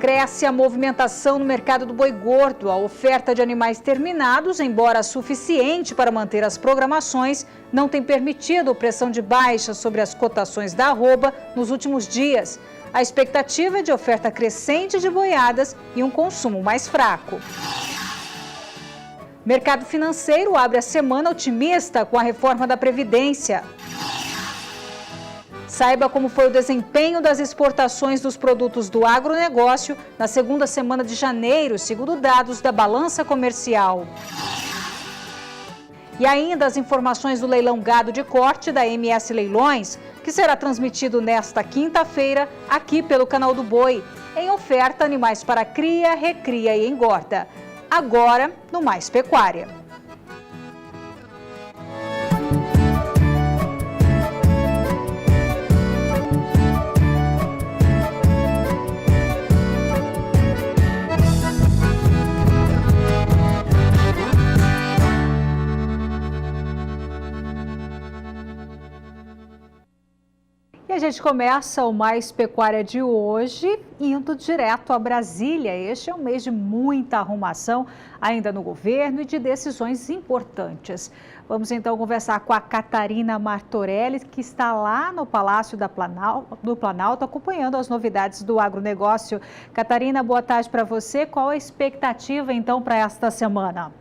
Cresce a movimentação no mercado do boi gordo. A oferta de animais terminados, embora suficiente para manter as programações, não tem permitido pressão de baixa sobre as cotações da arroba nos últimos dias. A expectativa é de oferta crescente de boiadas e um consumo mais fraco. Mercado financeiro abre a semana otimista com a reforma da Previdência. Saiba como foi o desempenho das exportações dos produtos do agronegócio na segunda semana de janeiro, segundo dados da balança comercial. E ainda as informações do leilão gado de corte da MS Leilões, que será transmitido nesta quinta-feira aqui pelo Canal do Boi, em oferta animais para cria, recria e engorda. Agora, no Mais Pecuária. E a gente começa o Mais Pecuária de hoje indo direto a Brasília. Este é um mês de muita arrumação ainda no governo e de decisões importantes. Vamos então conversar com a Catarina Martorelli, que está lá no Palácio do Planalto, acompanhando as novidades do agronegócio. Catarina, boa tarde para você. Qual a expectativa então para esta semana?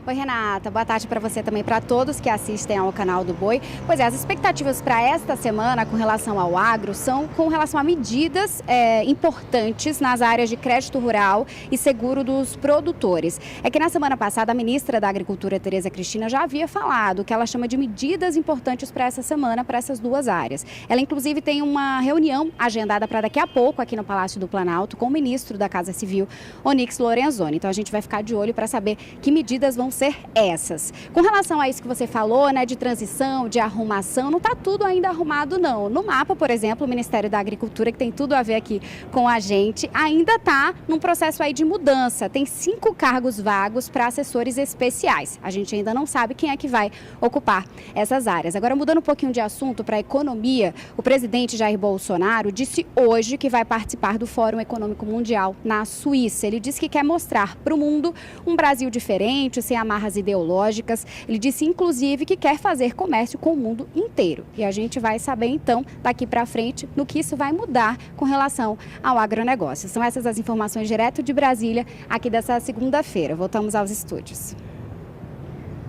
Oi, Renata. Boa tarde para você também, para todos que assistem ao Canal do Boi. Pois é, as expectativas para esta semana com relação ao agro são com relação a medidas importantes nas áreas de crédito rural e seguro dos produtores. É que na semana passada a ministra da Agricultura, Tereza Cristina, já havia falado que ela chama de medidas importantes para essa semana, para essas duas áreas. Ela, inclusive, tem uma reunião agendada para daqui a pouco aqui no Palácio do Planalto com o ministro da Casa Civil, Onyx Lorenzoni. Então a gente vai ficar de olho para saber que medidas vão ser essas. Com relação a isso que você falou, né, de transição, de arrumação, não está tudo ainda arrumado, não. No mapa, por exemplo, o Ministério da Agricultura, que tem tudo a ver aqui com a gente, ainda está num processo aí de mudança. Tem 5 cargos vagos para assessores especiais. A gente ainda não sabe quem é que vai ocupar essas áreas. Agora, mudando um pouquinho de assunto para a economia, o presidente Jair Bolsonaro disse hoje que vai participar do Fórum Econômico Mundial na Suíça. Ele disse que quer mostrar para o mundo um Brasil diferente, sem amarras ideológicas. Ele disse, inclusive, que quer fazer comércio com o mundo inteiro. E a gente vai saber, então, daqui para frente, no que isso vai mudar com relação ao agronegócio. São essas as informações direto de Brasília, aqui dessa segunda-feira. Voltamos aos estúdios.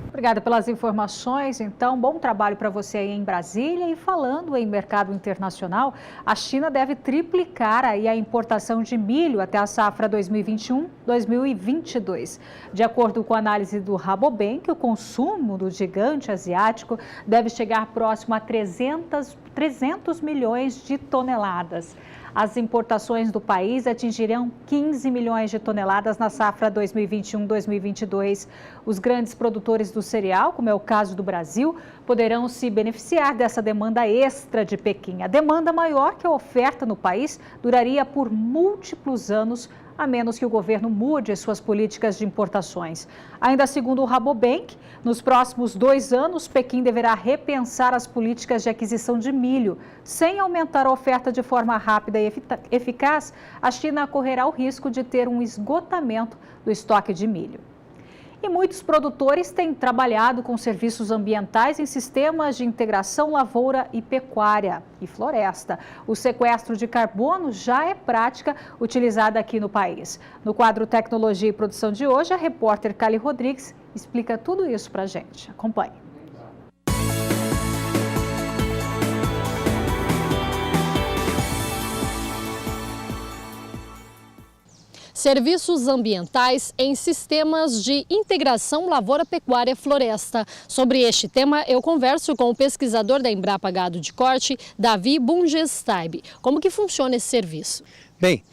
Obrigada pelas informações. Então, bom trabalho para você aí em Brasília. E falando em mercado internacional, a China deve triplicar aí a importação de milho até a safra 2021-2022. De acordo com a análise do Rabobank, o consumo do gigante asiático deve chegar próximo a 300 milhões de toneladas. As importações do país atingirão 15 milhões de toneladas na safra 2021-2022. Os grandes produtores do cereal, como é o caso do Brasil, poderão se beneficiar dessa demanda extra de Pequim. A demanda maior que a oferta no país duraria por múltiplos anos, a menos que o governo mude suas políticas de importações. Ainda segundo o Rabobank, nos próximos 2 anos, Pequim deverá repensar as políticas de aquisição de milho. Sem aumentar a oferta de forma rápida e eficaz, a China correrá o risco de ter um esgotamento do estoque de milho. E muitos produtores têm trabalhado com serviços ambientais em sistemas de integração lavoura e pecuária e floresta. O sequestro de carbono já é prática utilizada aqui no país. No quadro Tecnologia e Produção de hoje, a repórter Cali Rodrigues explica tudo isso para a gente. Acompanhe. Serviços ambientais em sistemas de integração lavoura-pecuária-floresta. Sobre este tema, eu converso com o pesquisador da Embrapa Gado de Corte, Davi Bungestaib. Como que funciona esse serviço? Bem,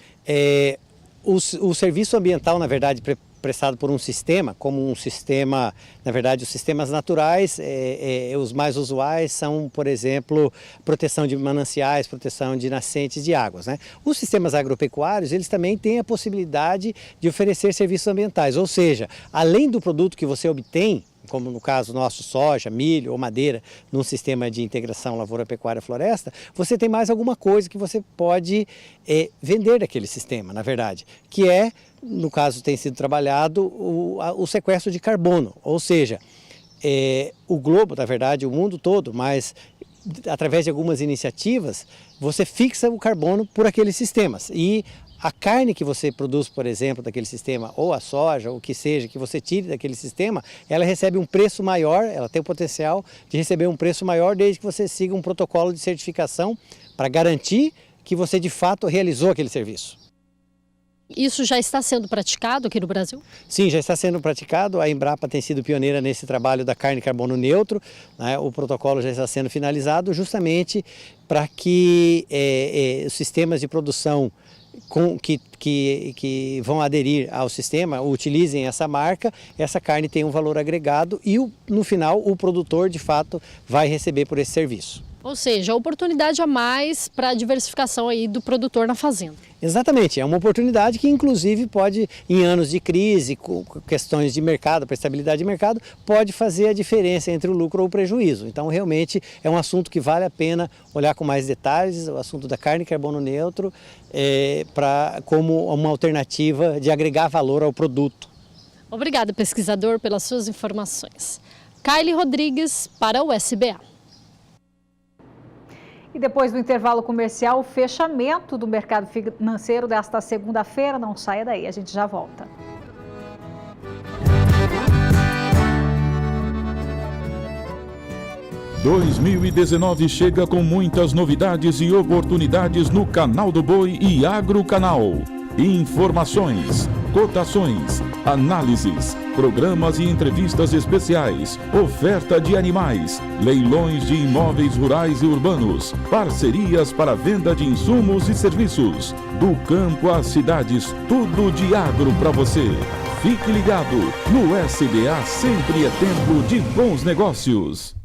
o serviço ambiental, na verdade, prestado por um sistema, como um sistema, na verdade, os sistemas naturais, os mais usuais são, por exemplo, proteção de mananciais, proteção de nascentes de águas, né? Os sistemas agropecuários, eles também têm a possibilidade de oferecer serviços ambientais, ou seja, além do produto que você obtém, como no caso nosso, soja, milho ou madeira, num sistema de integração lavoura-pecuária-floresta, você tem mais alguma coisa que você pode vender daquele sistema, na verdade, que é, no caso tem sido trabalhado, o sequestro de carbono, ou seja, o globo, na verdade, o mundo todo, mas através de algumas iniciativas, você fixa o carbono por aqueles sistemas e a carne que você produz, por exemplo, daquele sistema, ou a soja, ou o que seja, que você tire daquele sistema, ela recebe um preço maior, ela tem o potencial de receber um preço maior desde que você siga um protocolo de certificação para garantir que você de fato realizou aquele serviço. Isso já está sendo praticado aqui no Brasil? Sim, já está sendo praticado. A Embrapa tem sido pioneira nesse trabalho da carne carbono neutro, né? O protocolo já está sendo finalizado justamente para que os sistemas de produção que vão aderir ao sistema, utilizem essa marca, essa carne tem um valor agregado e no final o produtor de fato vai receber por esse serviço. Ou seja, oportunidade a mais para a diversificação aí do produtor na fazenda. Exatamente, é uma oportunidade que inclusive pode, em anos de crise, com questões de mercado, para estabilidade de mercado, pode fazer a diferença entre o lucro ou o prejuízo. Então realmente é um assunto que vale a pena olhar com mais detalhes, o assunto da carne carbono neutro, como uma alternativa de agregar valor ao produto. Obrigada, pesquisador, pelas suas informações. Kylie Rodrigues para o SBA. E depois do intervalo comercial, o fechamento do mercado financeiro desta segunda-feira. Não saia daí, a gente já volta. – 2019 chega com muitas novidades e oportunidades no Canal do Boi e Agro Canal. Informações, cotações, análises, programas e entrevistas especiais, oferta de animais, leilões de imóveis rurais e urbanos, parcerias para venda de insumos e serviços, do campo às cidades, tudo de agro para você. Fique ligado, no SBA sempre é tempo de bons negócios.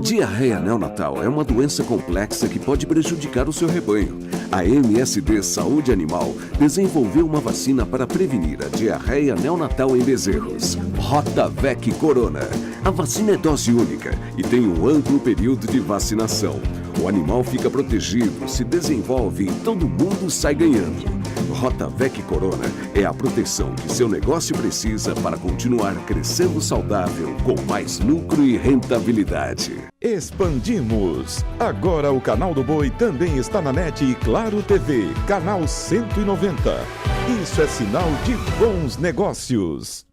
Diarreia neonatal é uma doença complexa que pode prejudicar o seu rebanho. A MSD Saúde Animal desenvolveu uma vacina para prevenir a diarreia neonatal em bezerros. Rotavec Corona. A vacina é dose única e tem um amplo período de vacinação. O animal fica protegido, se desenvolve e todo mundo sai ganhando. Rotavec Corona é a proteção que seu negócio precisa para continuar crescendo saudável, com mais lucro e rentabilidade. Expandimos! Agora o Canal do Boi também está na NET e Claro TV, canal 190. Isso é sinal de bons negócios.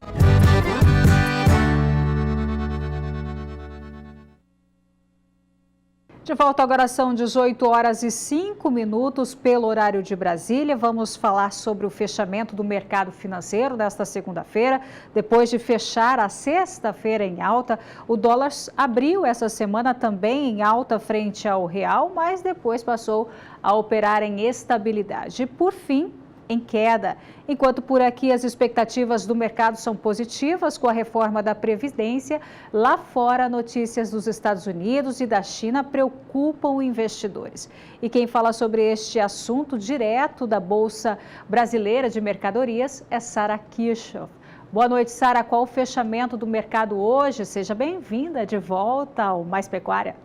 De volta agora são 18h05 pelo horário de Brasília. Vamos falar sobre o fechamento do mercado financeiro desta segunda-feira. Depois de fechar a sexta-feira em alta, o dólar abriu essa semana também em alta frente ao real, mas depois passou a operar em estabilidade. E por fim, em queda. Enquanto por aqui as expectativas do mercado são positivas com a reforma da Previdência, lá fora notícias dos Estados Unidos e da China preocupam investidores. E quem fala sobre este assunto direto da Bolsa Brasileira de Mercadorias é Sara Kirchhoff. Boa noite, Sara. Qual o fechamento do mercado hoje? Seja bem-vinda de volta ao Mais Pecuária.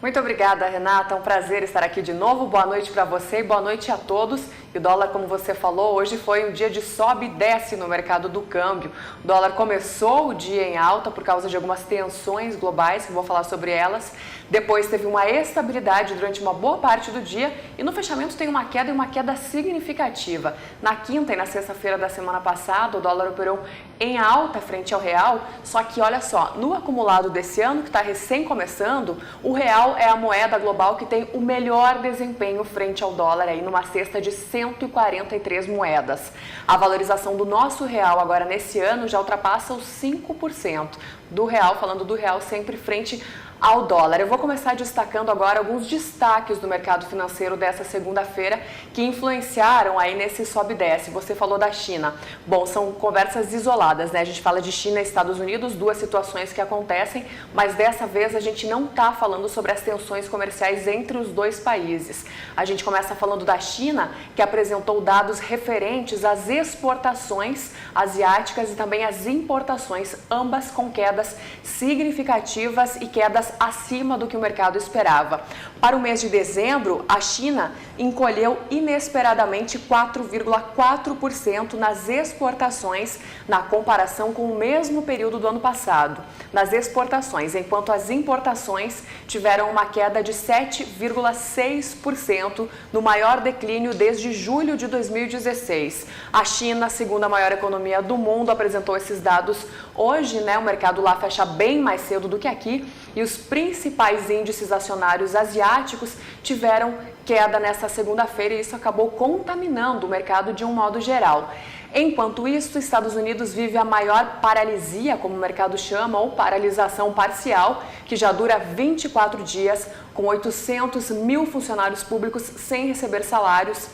Muito obrigada, Renata. É um prazer estar aqui de novo. Boa noite para você e boa noite a todos. E o dólar, como você falou, hoje foi um dia de sobe e desce no mercado do câmbio. O dólar começou o dia em alta por causa de algumas tensões globais, que vou falar sobre elas. Depois teve uma estabilidade durante uma boa parte do dia e no fechamento tem uma queda e uma queda significativa. Na quinta e na sexta-feira da semana passada, o dólar operou em alta frente ao real, só que olha só, no acumulado desse ano, que está recém começando, o real é a moeda global que tem o melhor desempenho frente ao dólar, aí numa cesta de 143 moedas. A valorização do nosso real agora nesse ano já ultrapassa os 5% do real, falando do real sempre frente ao dólar. Eu vou começar destacando agora alguns destaques do mercado financeiro dessa segunda-feira que influenciaram aí nesse sobe e desce. Você falou da China. Bom, são conversas isoladas, né? A gente fala de China e Estados Unidos, duas situações que acontecem, mas dessa vez a gente não está falando sobre as tensões comerciais entre os dois países. A gente começa falando da China, que apresentou dados referentes às exportações asiáticas e também às importações, ambas com quedas significativas e quedas acima do que o mercado esperava. Para o mês de dezembro, a China encolheu inesperadamente 4,4% nas exportações na comparação com o mesmo período do ano passado, nas exportações, enquanto as importações tiveram uma queda de 7,6%, no maior declínio desde julho de 2016. A China, a segunda maior economia do mundo, apresentou esses dados hoje, né? O mercado lá fecha bem mais cedo do que aqui e os principais índices acionários asiáticos tiveram queda nesta segunda-feira e isso acabou contaminando o mercado de um modo geral. Enquanto isso, os Estados Unidos vive a maior paralisia, como o mercado chama, ou paralisação parcial, que já dura 24 dias, com 800 mil funcionários públicos sem receber salários.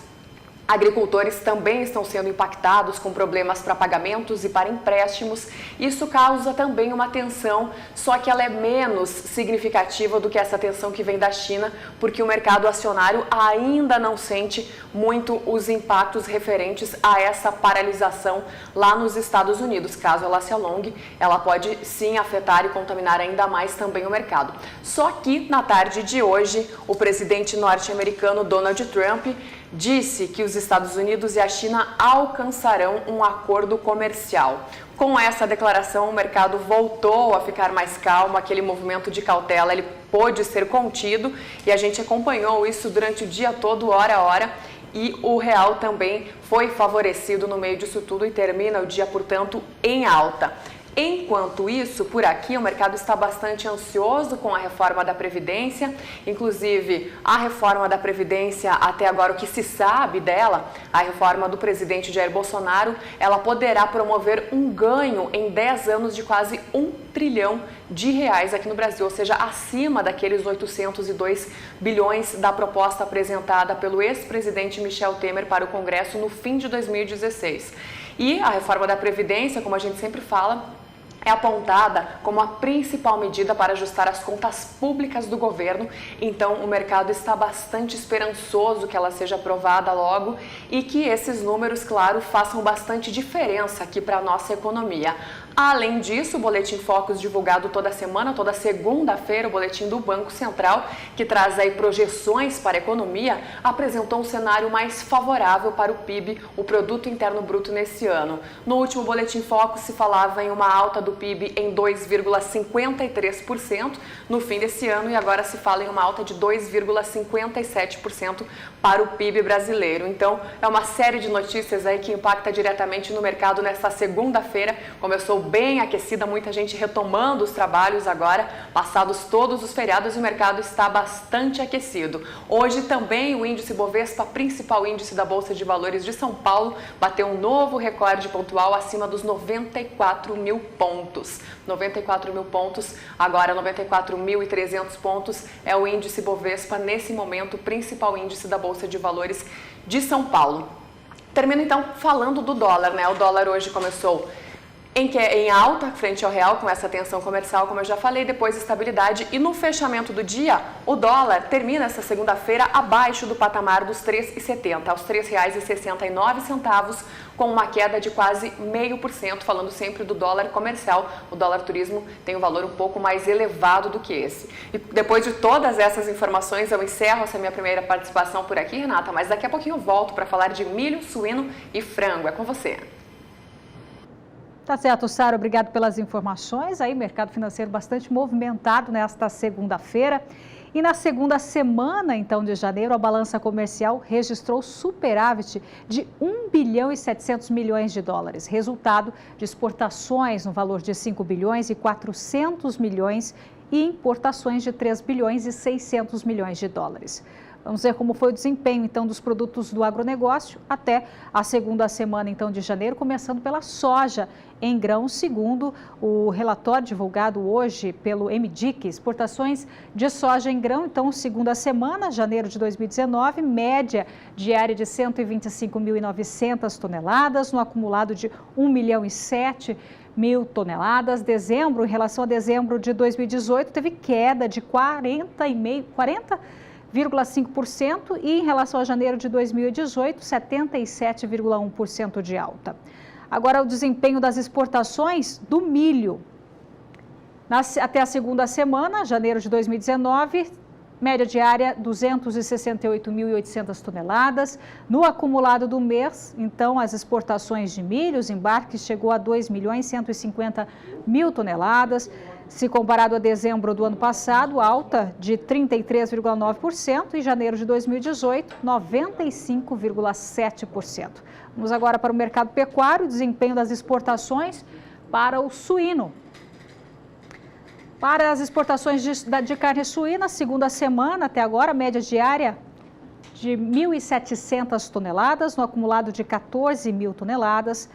Agricultores também estão sendo impactados com problemas para pagamentos e para empréstimos. Isso causa também uma tensão, só que ela é menos significativa do que essa tensão que vem da China, porque o mercado acionário ainda não sente muito os impactos referentes a essa paralisação lá nos Estados Unidos. Caso ela se alongue, ela pode sim afetar e contaminar ainda mais também o mercado. Só que na tarde de hoje, o presidente norte-americano Donald Trump disse que os Estados Unidos e a China alcançarão um acordo comercial. Com essa declaração, o mercado voltou a ficar mais calmo, aquele movimento de cautela ele pôde ser contido e a gente acompanhou isso durante o dia todo, hora a hora, e o real também foi favorecido no meio disso tudo e termina o dia, portanto, em alta. Enquanto isso, por aqui, o mercado está bastante ansioso com a reforma da Previdência. Inclusive, a reforma da Previdência, até agora o que se sabe dela, a reforma do presidente Jair Bolsonaro, ela poderá promover um ganho em 10 anos de quase R$1 trilhão aqui no Brasil, ou seja, acima daqueles 802 bilhões da proposta apresentada pelo ex-presidente Michel Temer para o Congresso no fim de 2016. E a reforma da Previdência, como a gente sempre fala, é apontada como a principal medida para ajustar as contas públicas do governo. Então, o mercado está bastante esperançoso que ela seja aprovada logo e que esses números, claro, façam bastante diferença aqui para a nossa economia. Além disso, o Boletim Focus divulgado toda semana, toda segunda-feira, o boletim do Banco Central, que traz aí projeções para a economia, apresentou um cenário mais favorável para o PIB, o Produto Interno Bruto, nesse ano. No último Boletim Focus se falava em uma alta do PIB em 2,53% no fim desse ano e agora se fala em uma alta de 2,57% para o PIB brasileiro. Então, é uma série de notícias aí que impacta diretamente no mercado nesta segunda-feira. Começou bem aquecida, muita gente retomando os trabalhos agora, passados todos os feriados, e o mercado está bastante aquecido. Hoje também o índice Bovespa, principal índice da Bolsa de Valores de São Paulo, bateu um novo recorde pontual acima dos 94 mil pontos. 94 mil pontos, agora 94.300 pontos é o índice Bovespa, nesse momento, o principal índice da Bolsa de Valores de São Paulo. Termino então falando do dólar, né? O dólar hoje começou em alta, frente ao real, com essa tensão comercial, como eu já falei, depois estabilidade. E no fechamento do dia, o dólar termina essa segunda-feira abaixo do patamar dos R$ 3,70, aos R$ 3,69, com uma queda de quase 0,5%, falando sempre do dólar comercial. O dólar turismo tem um valor um pouco mais elevado do que esse. E depois de todas essas informações, eu encerro essa minha primeira participação por aqui, Renata, mas daqui a pouquinho eu volto para falar de milho, suíno e frango. É com você. Tá certo, Sara, obrigado pelas informações. Aí, mercado financeiro bastante movimentado nesta segunda-feira. E na segunda semana, então, de janeiro, a balança comercial registrou superávit de 1 bilhão e 700 milhões de dólares, resultado de exportações no valor de 5 bilhões e 400 milhões e importações de 3 bilhões e 600 milhões de dólares. Vamos ver como foi o desempenho, então, dos produtos do agronegócio até a segunda semana, então, de janeiro, começando pela soja em grão, segundo o relatório divulgado hoje pelo MDIC, exportações de soja em grão, então, segunda semana, janeiro de 2019, média diária de 125.900 toneladas, no acumulado de 1 milhão e 7 mil toneladas. Dezembro, em relação a dezembro de 2018, teve queda de 40,5%. 7,5% e em relação a janeiro de 2018, 77,1% de alta. Agora o desempenho das exportações do milho. Até a segunda semana, janeiro de 2019, média diária 268.800 toneladas. No acumulado do mês, então, as exportações de milho, os embarques, chegou a 2.150.000 toneladas. Se comparado a dezembro do ano passado, alta de 33,9% e janeiro de 2018, 95,7%. Vamos agora para o mercado pecuário, desempenho das exportações para o suíno. Para as exportações de carne suína, segunda semana até agora, média diária de 1.700 toneladas, no acumulado de 14.000 toneladas.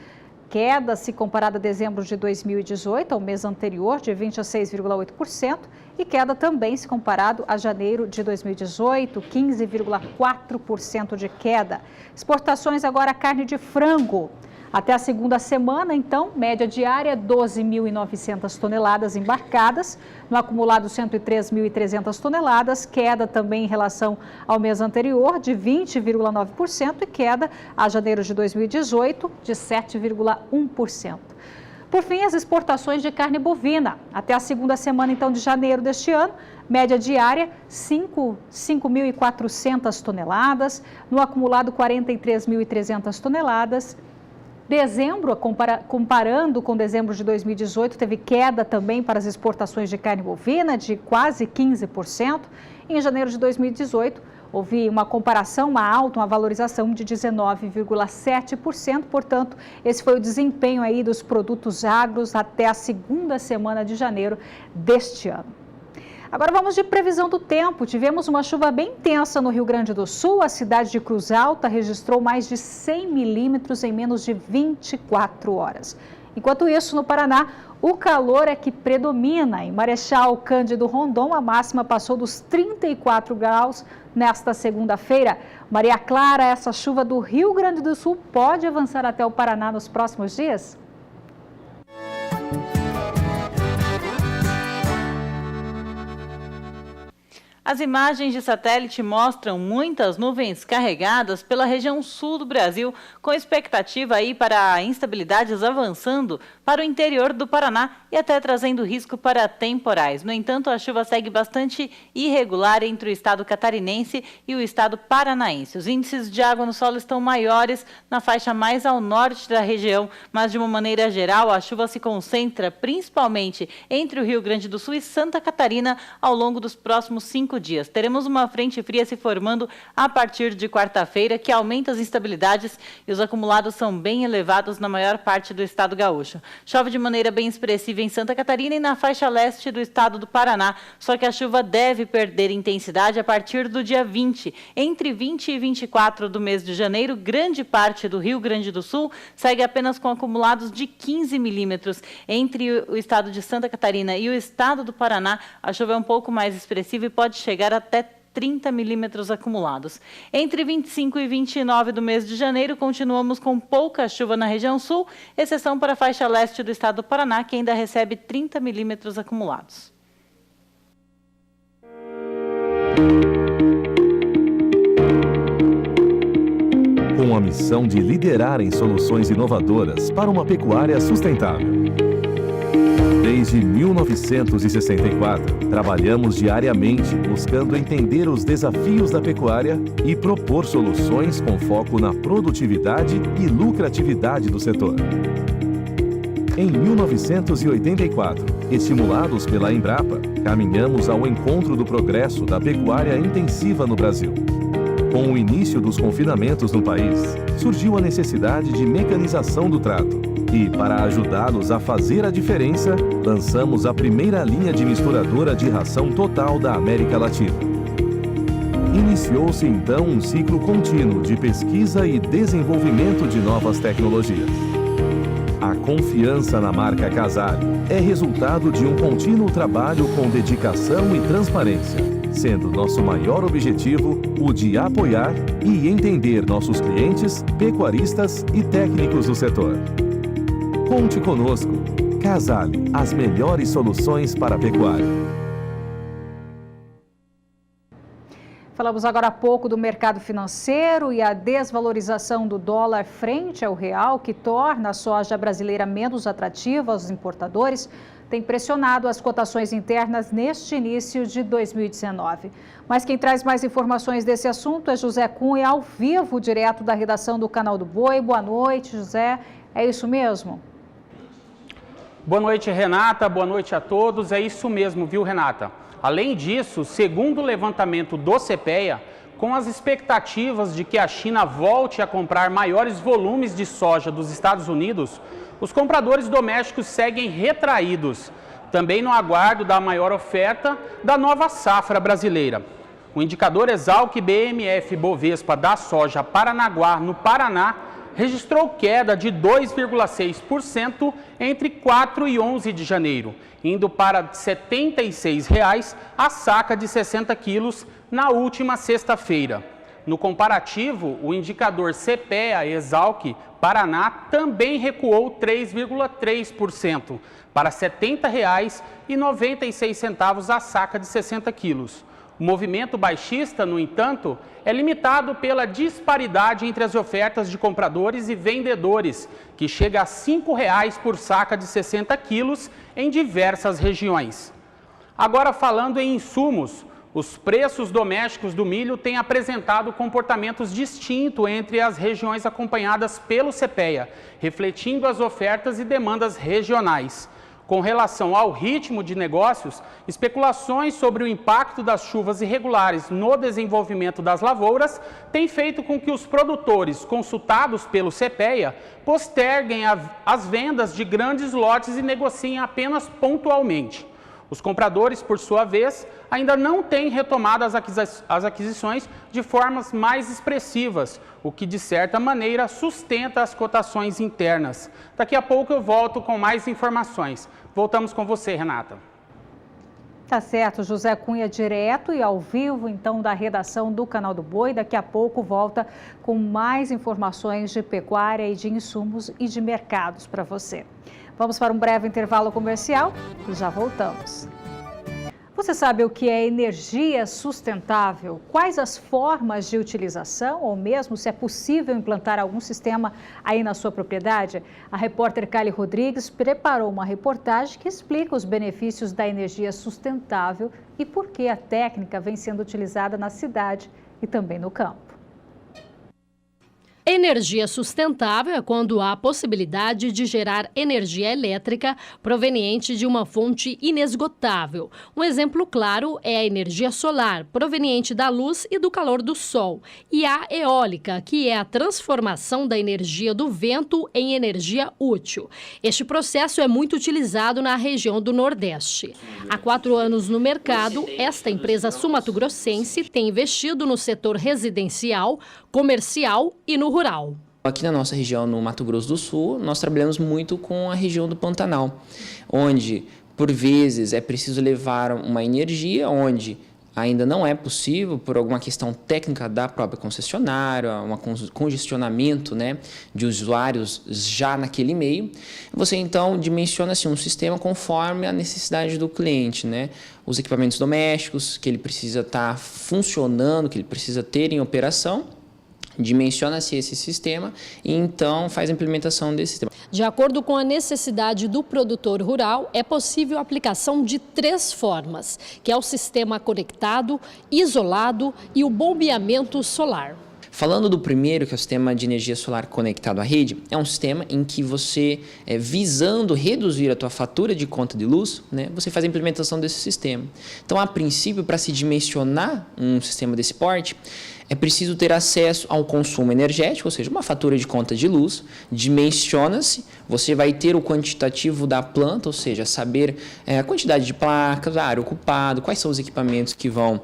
Queda, se comparada a dezembro de 2018, ao mês anterior, de 26,8%, e queda também, se comparado a janeiro de 2018, 15,4% de queda. Exportações agora, carne de frango. Até a segunda semana, então, média diária, 12.900 toneladas embarcadas, no acumulado 103.300 toneladas, queda também em relação ao mês anterior, de 20,9% e queda a janeiro de 2018, de 7,1%. Por fim, as exportações de carne bovina. Até a segunda semana, então, de janeiro deste ano, média diária, 5.400 toneladas, no acumulado 43.300 toneladas. Dezembro, comparando com dezembro de 2018, teve queda também para as exportações de carne bovina de quase 15%. Em janeiro de 2018, houve uma comparação, uma valorização de 19,7%. Portanto, esse foi o desempenho aí dos produtos agros até a segunda semana de janeiro deste ano. Agora vamos de previsão do tempo. Tivemos uma chuva bem intensa no Rio Grande do Sul. A cidade de Cruz Alta registrou mais de 100 milímetros em menos de 24 horas. Enquanto isso, no Paraná, o calor é que predomina. Em Marechal Cândido Rondon, a máxima passou dos 34 graus nesta segunda-feira. Maria Clara, essa chuva do Rio Grande do Sul pode avançar até o Paraná nos próximos dias? As imagens de satélite mostram muitas nuvens carregadas pela região sul do Brasil, com expectativa aí para instabilidades avançando para o interior do Paraná e até trazendo risco para temporais. No entanto, a chuva segue bastante irregular entre o estado catarinense e o estado paranaense. Os índices de água no solo estão maiores na faixa mais ao norte da região, mas de uma maneira geral, a chuva se concentra principalmente entre o Rio Grande do Sul e Santa Catarina ao longo dos próximos 5 dias. Teremos uma frente fria se formando a partir de quarta-feira, que aumenta as instabilidades e os acumulados são bem elevados na maior parte do estado gaúcho. Chove de maneira bem expressiva em Santa Catarina e na faixa leste do estado do Paraná, só que a chuva deve perder intensidade a partir do dia 20. Entre 20 e 24 do mês de janeiro, grande parte do Rio Grande do Sul segue apenas com acumulados de 15 milímetros. Entre o estado de Santa Catarina e o estado do Paraná, a chuva é um pouco mais expressiva e pode chegar até 30 milímetros acumulados. Entre 25 e 29 do mês de janeiro, continuamos com pouca chuva na região sul, exceção para a faixa leste do estado do Paraná, que ainda recebe 30 milímetros acumulados. Com a missão de liderar em soluções inovadoras para uma pecuária sustentável. Desde 1964, trabalhamos diariamente buscando entender os desafios da pecuária e propor soluções com foco na produtividade e lucratividade do setor. Em 1984, estimulados pela Embrapa, caminhamos ao encontro do progresso da pecuária intensiva no Brasil. Com o início dos confinamentos no país, surgiu a necessidade de mecanização do trato. E, para ajudá-los a fazer a diferença, lançamos a primeira linha de misturadora de ração total da América Latina. Iniciou-se então um ciclo contínuo de pesquisa e desenvolvimento de novas tecnologias. A confiança na marca Casale é resultado de um contínuo trabalho com dedicação e transparência, sendo nosso maior objetivo o de apoiar e entender nossos clientes, pecuaristas e técnicos do setor. Conte conosco. Casale, as melhores soluções para a pecuária. Falamos agora há pouco do mercado financeiro e a desvalorização do dólar frente ao real, que torna a soja brasileira menos atrativa aos importadores, tem pressionado as cotações internas neste início de 2019. Mas quem traz mais informações desse assunto é José Cunha, ao vivo, direto da redação do Canal do Boi. Boa noite, José. É isso mesmo? Boa noite, Renata. Boa noite a todos. É isso mesmo, viu, Renata? Além disso, segundo o levantamento do CPEA, com as expectativas de que a China volte a comprar maiores volumes de soja dos Estados Unidos, os compradores domésticos seguem retraídos, também no aguardo da maior oferta da nova safra brasileira. O indicador Exalc BMF Bovespa da soja Paranaguá, no Paraná, registrou queda de 2,6% entre 4 e 11 de janeiro, indo para R$ 76,00 a saca de 60 quilos na última sexta-feira. No comparativo, o indicador CPEA Exalc Paraná também recuou 3,3% para R$ 70,96 a saca de 60 quilos. O movimento baixista, no entanto, é limitado pela disparidade entre as ofertas de compradores e vendedores, que chega a R$ 5,00 por saca de 60 quilos em diversas regiões. Agora, falando em insumos, os preços domésticos do milho têm apresentado comportamentos distintos entre as regiões acompanhadas pelo CPEA, refletindo as ofertas e demandas regionais. Com relação ao ritmo de negócios, especulações sobre o impacto das chuvas irregulares no desenvolvimento das lavouras têm feito com que os produtores consultados pelo CPEA posterguem as vendas de grandes lotes e negociem apenas pontualmente. Os compradores, por sua vez, ainda não têm retomado as aquisições de formas mais expressivas, o que, de certa maneira, sustenta as cotações internas. Daqui a pouco eu volto com mais informações. Voltamos com você, Renata. Tá certo, José Cunha, direto e ao vivo, então, da redação do Canal do Boi. Daqui a pouco volta com mais informações de pecuária e de insumos e de mercados para você. Vamos para um breve intervalo comercial e já voltamos. Você sabe o que é energia sustentável? Quais as formas de utilização ou mesmo se é possível implantar algum sistema aí na sua propriedade? A repórter Kali Rodrigues preparou uma reportagem que explica os benefícios da energia sustentável e por que a técnica vem sendo utilizada na cidade e também no campo. Energia sustentável é quando há a possibilidade de gerar energia elétrica proveniente de uma fonte inesgotável. Um exemplo claro é a energia solar, proveniente da luz e do calor do sol, e a eólica, que é a transformação da energia do vento em energia útil. Este processo é muito utilizado na região do Nordeste. Há 4 anos no mercado, esta empresa sul-mato-grossense tem investido no setor residencial, comercial e no rural. Aqui na nossa região, no Mato Grosso do Sul, nós trabalhamos muito com a região do Pantanal, onde, por vezes, é preciso levar uma energia, onde ainda não é possível, por alguma questão técnica da própria concessionária, um congestionamento, né, de usuários já naquele meio. Você, então, dimensiona assim, um sistema conforme a necessidade do cliente, né? Os equipamentos domésticos que ele precisa estar funcionando, que ele precisa ter em operação. Dimensiona-se esse sistema e então faz a implementação desse sistema. De acordo com a necessidade do produtor rural, é possível a aplicação de 3 formas, que é o sistema conectado, isolado e o bombeamento solar. Falando do primeiro, que é o sistema de energia solar conectado à rede, é um sistema em que você, visando reduzir a tua fatura de conta de luz, né, você faz a implementação desse sistema. Então, a princípio, para se dimensionar um sistema desse porte, é preciso ter acesso ao consumo energético, ou seja, uma fatura de conta de luz, dimensiona-se, você vai ter o quantitativo da planta, ou seja, saber a quantidade de placas, a área ocupada, quais são os equipamentos que vão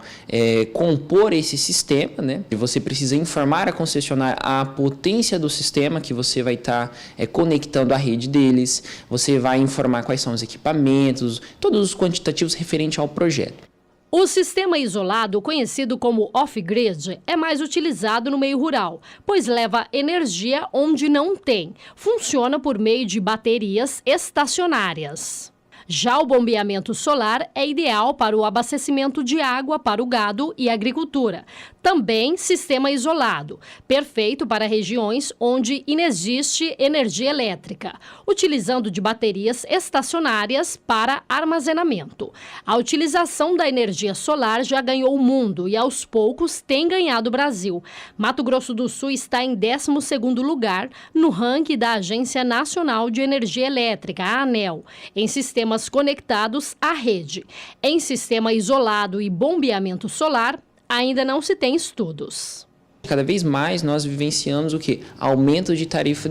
compor esse sistema, né? E você precisa informar a concessionária a potência do sistema que você vai estar conectando à rede deles, você vai informar quais são os equipamentos, todos os quantitativos referentes ao projeto. O sistema isolado, conhecido como off-grid, é mais utilizado no meio rural, pois leva energia onde não tem. Funciona por meio de baterias estacionárias. Já o bombeamento solar é ideal para o abastecimento de água para o gado e agricultura. Também sistema isolado, perfeito para regiões onde inexiste energia elétrica, utilizando de baterias estacionárias para armazenamento. A utilização da energia solar já ganhou o mundo e aos poucos tem ganhado o Brasil. Mato Grosso do Sul está em 12º lugar no ranking da Agência Nacional de Energia Elétrica, a ANEEL, em sistemas conectados à rede. Em sistema isolado e bombeamento solar, ainda não se tem estudos. Cada vez mais nós vivenciamos o quê? Aumento de tarifa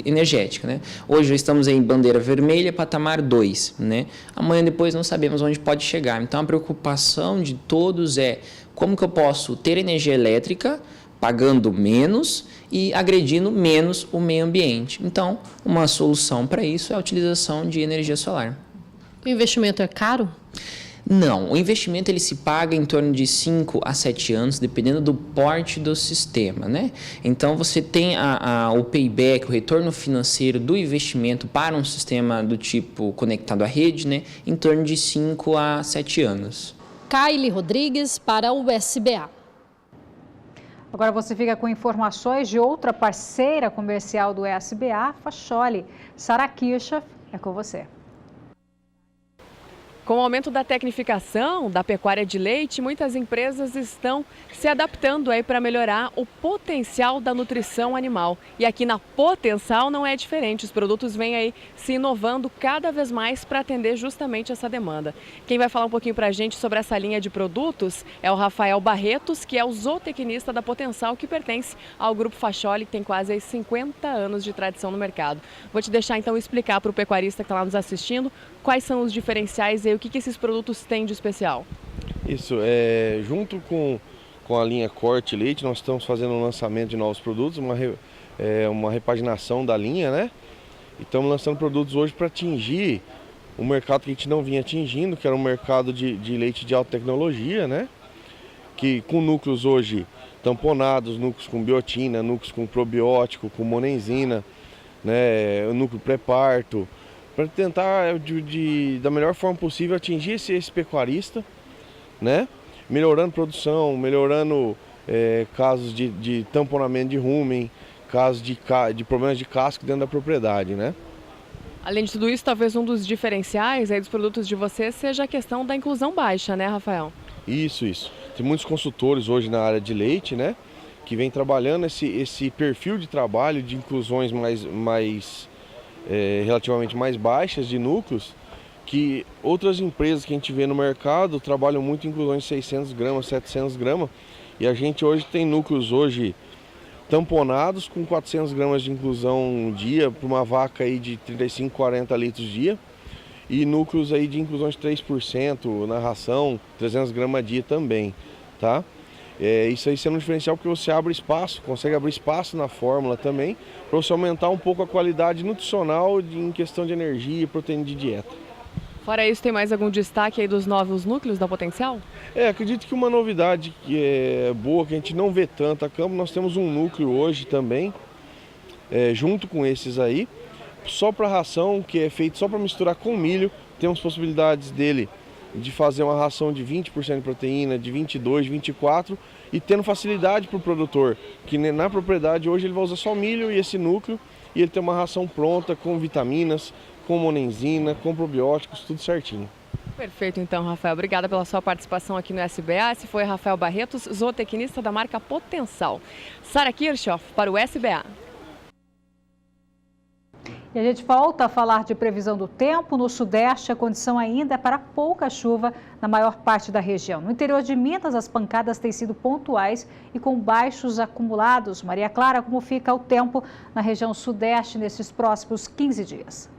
energética, né? Hoje estamos em bandeira vermelha, patamar 2, né? Amanhã depois não sabemos onde pode chegar. Então a preocupação de todos é como que eu posso ter energia elétrica pagando menos e agredindo menos o meio ambiente. Então, uma solução para isso é a utilização de energia solar. O investimento é caro? Não, o investimento ele se paga em torno de 5 a 7 anos, dependendo do porte do sistema, né? Então você tem o payback, o retorno financeiro do investimento para um sistema do tipo conectado à rede, né? Em torno de 5 a 7 anos. Kylie Rodrigues para o SBA. Agora você fica com informações de outra parceira comercial do SBA, Facholi. Sara Kirchhoff, é com você. Com o aumento da tecnificação da pecuária de leite, muitas empresas estão se adaptando aí para melhorar o potencial da nutrição animal. E aqui na Potencial não é diferente, os produtos vêm aí se inovando cada vez mais para atender justamente essa demanda. Quem vai falar um pouquinho para a gente sobre essa linha de produtos é o Rafael Barretos, que é o zootecnista da Potencial, que pertence ao Grupo Facholi, que tem quase 50 anos de tradição no mercado. Vou te deixar então explicar para o pecuarista que está lá nos assistindo quais são os diferenciais e o que esses produtos têm de especial. Isso, junto com a linha Corte Leite, nós estamos fazendo um lançamento de novos produtos, uma repaginação da linha, né? E estamos lançando produtos hoje para atingir um mercado que a gente não vinha atingindo, que era um mercado de leite de alta tecnologia, né? Que com núcleos hoje tamponados, núcleos com biotina, núcleos com probiótico, com monenzina, né? O núcleo pré-parto, para tentar da melhor forma possível atingir esse pecuarista, né? Melhorando produção, melhorando casos de tamponamento de rumen, casos de problemas de casco dentro da propriedade, né? Além de tudo isso, talvez um dos diferenciais aí dos produtos de vocês seja a questão da inclusão baixa, né, Rafael? Isso. Tem muitos consultores hoje na área de leite, né? Que vem trabalhando esse perfil de trabalho de inclusões relativamente mais baixas de núcleos, que outras empresas que a gente vê no mercado trabalham muito em inclusões de 600 gramas, 700 gramas, e a gente hoje tem núcleos hoje tamponados com 400 gramas de inclusão dia para uma vaca aí de 35, 40 litros dia, e núcleos aí de inclusão de 3% na ração, 300 gramas dia também, tá? Isso aí sendo um diferencial porque você abre espaço, consegue abrir espaço na fórmula também, para você aumentar um pouco a qualidade nutricional em questão de energia e proteína de dieta. Fora isso, tem mais algum destaque aí dos novos núcleos da Potencial? Acredito que uma novidade que é boa, que a gente não vê tanto a campo, nós temos um núcleo hoje também, junto com esses aí, só para ração, que é feito só para misturar com milho. Temos possibilidades dele de fazer uma ração de 20% de proteína, de 22%, 24%, e tendo facilidade para o produtor, que na propriedade hoje ele vai usar só milho e esse núcleo, e ele tem uma ração pronta com vitaminas, com monenzina, com probióticos, tudo certinho. Perfeito, então, Rafael. Obrigada pela sua participação aqui no SBA. Esse foi Rafael Barretos, zootecnista da marca Potencial. Sara Kirchhoff para o SBA. E a gente volta a falar de previsão do tempo. No Sudeste, a condição ainda é para pouca chuva na maior parte da região. No interior de Minas, as pancadas têm sido pontuais e com baixos acumulados. Maria Clara, como fica o tempo na região Sudeste nesses próximos 15 dias?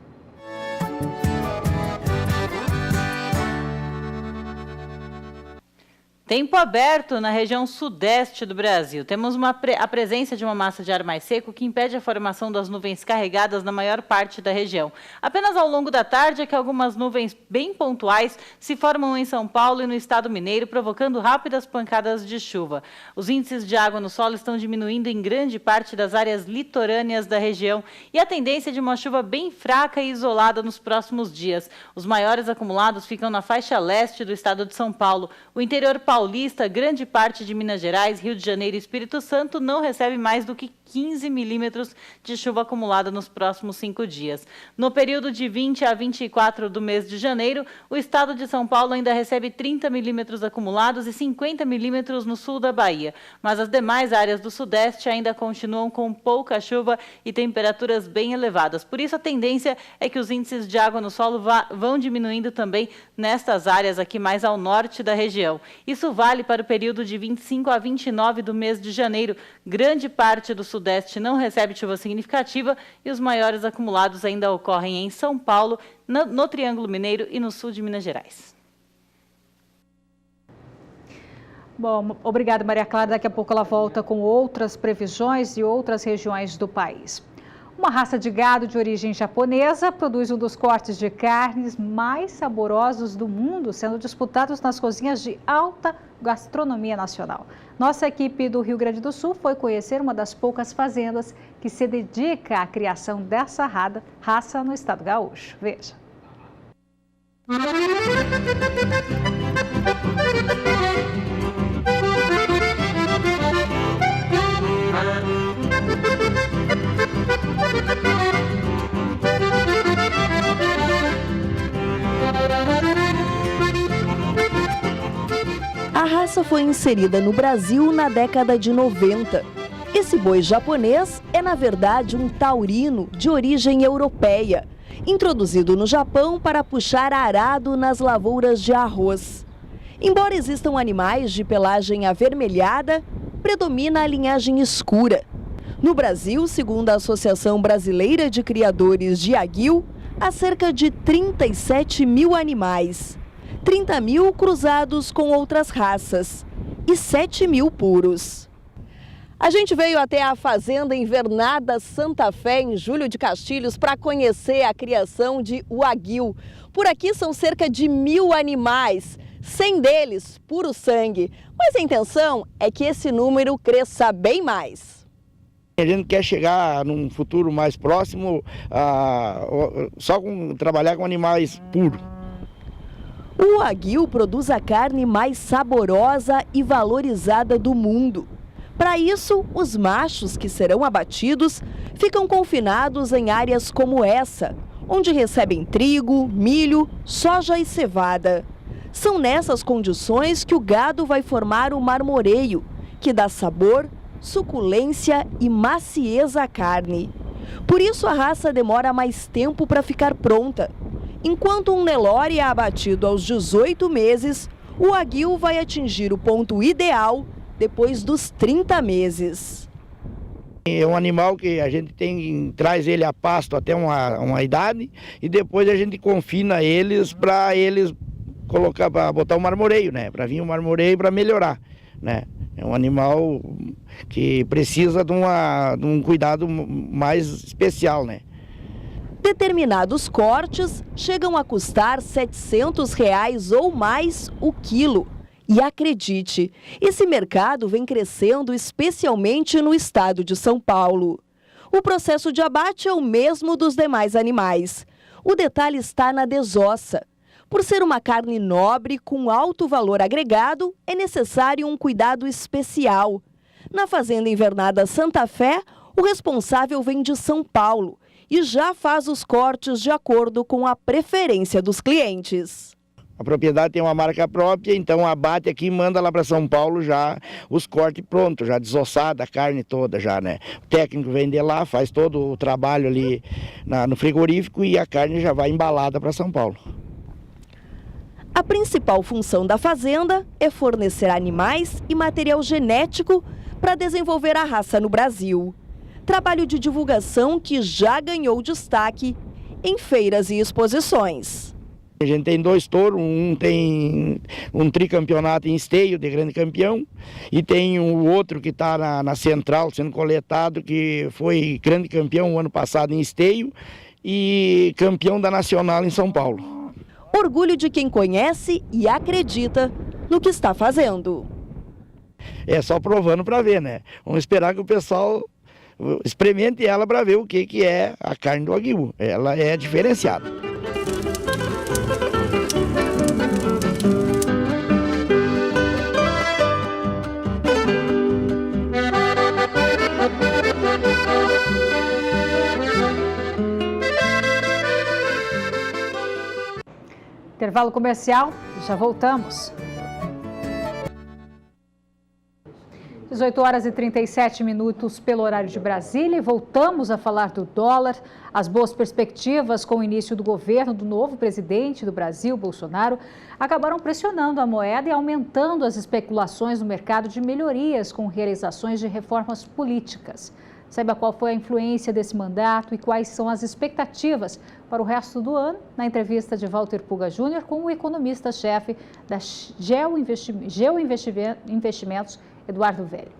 Tempo aberto na região sudeste do Brasil. Temos a presença de uma massa de ar mais seco que impede a formação das nuvens carregadas na maior parte da região. Apenas ao longo da tarde é que algumas nuvens bem pontuais se formam em São Paulo e no estado mineiro, provocando rápidas pancadas de chuva. Os índices de água no solo estão diminuindo em grande parte das áreas litorâneas da região e a tendência é de uma chuva bem fraca e isolada nos próximos dias. Os maiores acumulados ficam na faixa leste do estado de São Paulo. O interior paulista, grande parte de Minas Gerais, Rio de Janeiro e Espírito Santo não recebe mais do que 15 milímetros de chuva acumulada nos próximos 5 dias. No período de 20 a 24 do mês de janeiro, o estado de São Paulo ainda recebe 30 milímetros acumulados e 50 milímetros no sul da Bahia. Mas as demais áreas do sudeste ainda continuam com pouca chuva e temperaturas bem elevadas. Por isso, a tendência é que os índices de água no solo vão diminuindo também nestas áreas aqui mais ao norte da região. Isso vale para o período de 25 a 29 do mês de janeiro. Grande parte do sudeste não recebe chuva significativa e os maiores acumulados ainda ocorrem em São Paulo, no Triângulo Mineiro e no sul de Minas Gerais. Bom, obrigada, Maria Clara. Daqui a pouco ela volta com outras previsões e outras regiões do país. Uma raça de gado de origem japonesa produz um dos cortes de carnes mais saborosos do mundo, sendo disputados nas cozinhas de alta gastronomia nacional. Nossa equipe do Rio Grande do Sul foi conhecer uma das poucas fazendas que se dedica à criação dessa raça no estado gaúcho. Veja. A raça foi inserida no Brasil na década de 90. Esse boi japonês é, na verdade, um taurino de origem europeia, introduzido no Japão para puxar arado nas lavouras de arroz. Embora existam animais de pelagem avermelhada, predomina a linhagem escura. No Brasil, segundo a Associação Brasileira de Criadores de Aguil, há cerca de 37 mil animais. 30 mil cruzados com outras raças e 7 mil puros. A gente veio até a Fazenda Invernada Santa Fé, em Júlio de Castilhos, para conhecer a criação de Wagyu. Por aqui são cerca de 1000 animais, 100 deles puro sangue. Mas a intenção é que esse número cresça bem mais. A gente quer chegar num futuro mais próximo só com trabalhar com animais puros. O Wagyu produz a carne mais saborosa e valorizada do mundo. Para isso, os machos que serão abatidos ficam confinados em áreas como essa, onde recebem trigo, milho, soja e cevada. São nessas condições que o gado vai formar o marmoreio, que dá sabor, suculência e macieza à carne. Por isso a raça demora mais tempo para ficar pronta. Enquanto um Nelore é abatido aos 18 meses, o Wagyu vai atingir o ponto ideal depois dos 30 meses. É um animal que a gente traz ele a pasto até uma idade e depois a gente confina eles para botar o marmoreio, né? Para vir o marmoreio para melhorar, né? É um animal que precisa de um cuidado mais especial, né? Determinados cortes chegam a custar R$ 700 ou mais o quilo. E acredite, esse mercado vem crescendo especialmente no estado de São Paulo. O processo de abate é o mesmo dos demais animais. O detalhe está na desossa. Por ser uma carne nobre com alto valor agregado, é necessário um cuidado especial. Na Fazenda Invernada Santa Fé, o responsável vem de São Paulo e já faz os cortes de acordo com a preferência dos clientes. A propriedade tem uma marca própria, então abate aqui e manda lá para São Paulo já os cortes prontos, já desossada, a carne toda já, né? O técnico vem de lá, faz todo o trabalho ali no frigorífico e a carne já vai embalada para São Paulo. A principal função da fazenda é fornecer animais e material genético para desenvolver a raça no Brasil. Trabalho de divulgação que já ganhou destaque em feiras e exposições. A gente tem 2 touros, um tem um tricampeonato em esteio de grande campeão e tem o outro que está na central sendo coletado, que foi grande campeão o ano passado em esteio e campeão da Nacional em São Paulo. Orgulho de quem conhece e acredita no que está fazendo. É só provando para ver, né? Vamos esperar que o pessoal experimente ela para ver o que é a carne do Wagyu. Ela é diferenciada. Intervalo comercial, já voltamos. 18 horas e 37 minutos pelo horário de Brasília e voltamos a falar do dólar. As boas perspectivas com o início do governo do novo presidente do Brasil, Bolsonaro, acabaram pressionando a moeda e aumentando as especulações no mercado de melhorias com realizações de reformas políticas. Saiba qual foi a influência desse mandato e quais são as expectativas para o resto do ano, na entrevista de Walter Puga Júnior com o economista-chefe da Geo Investimentos, Eduardo Velho.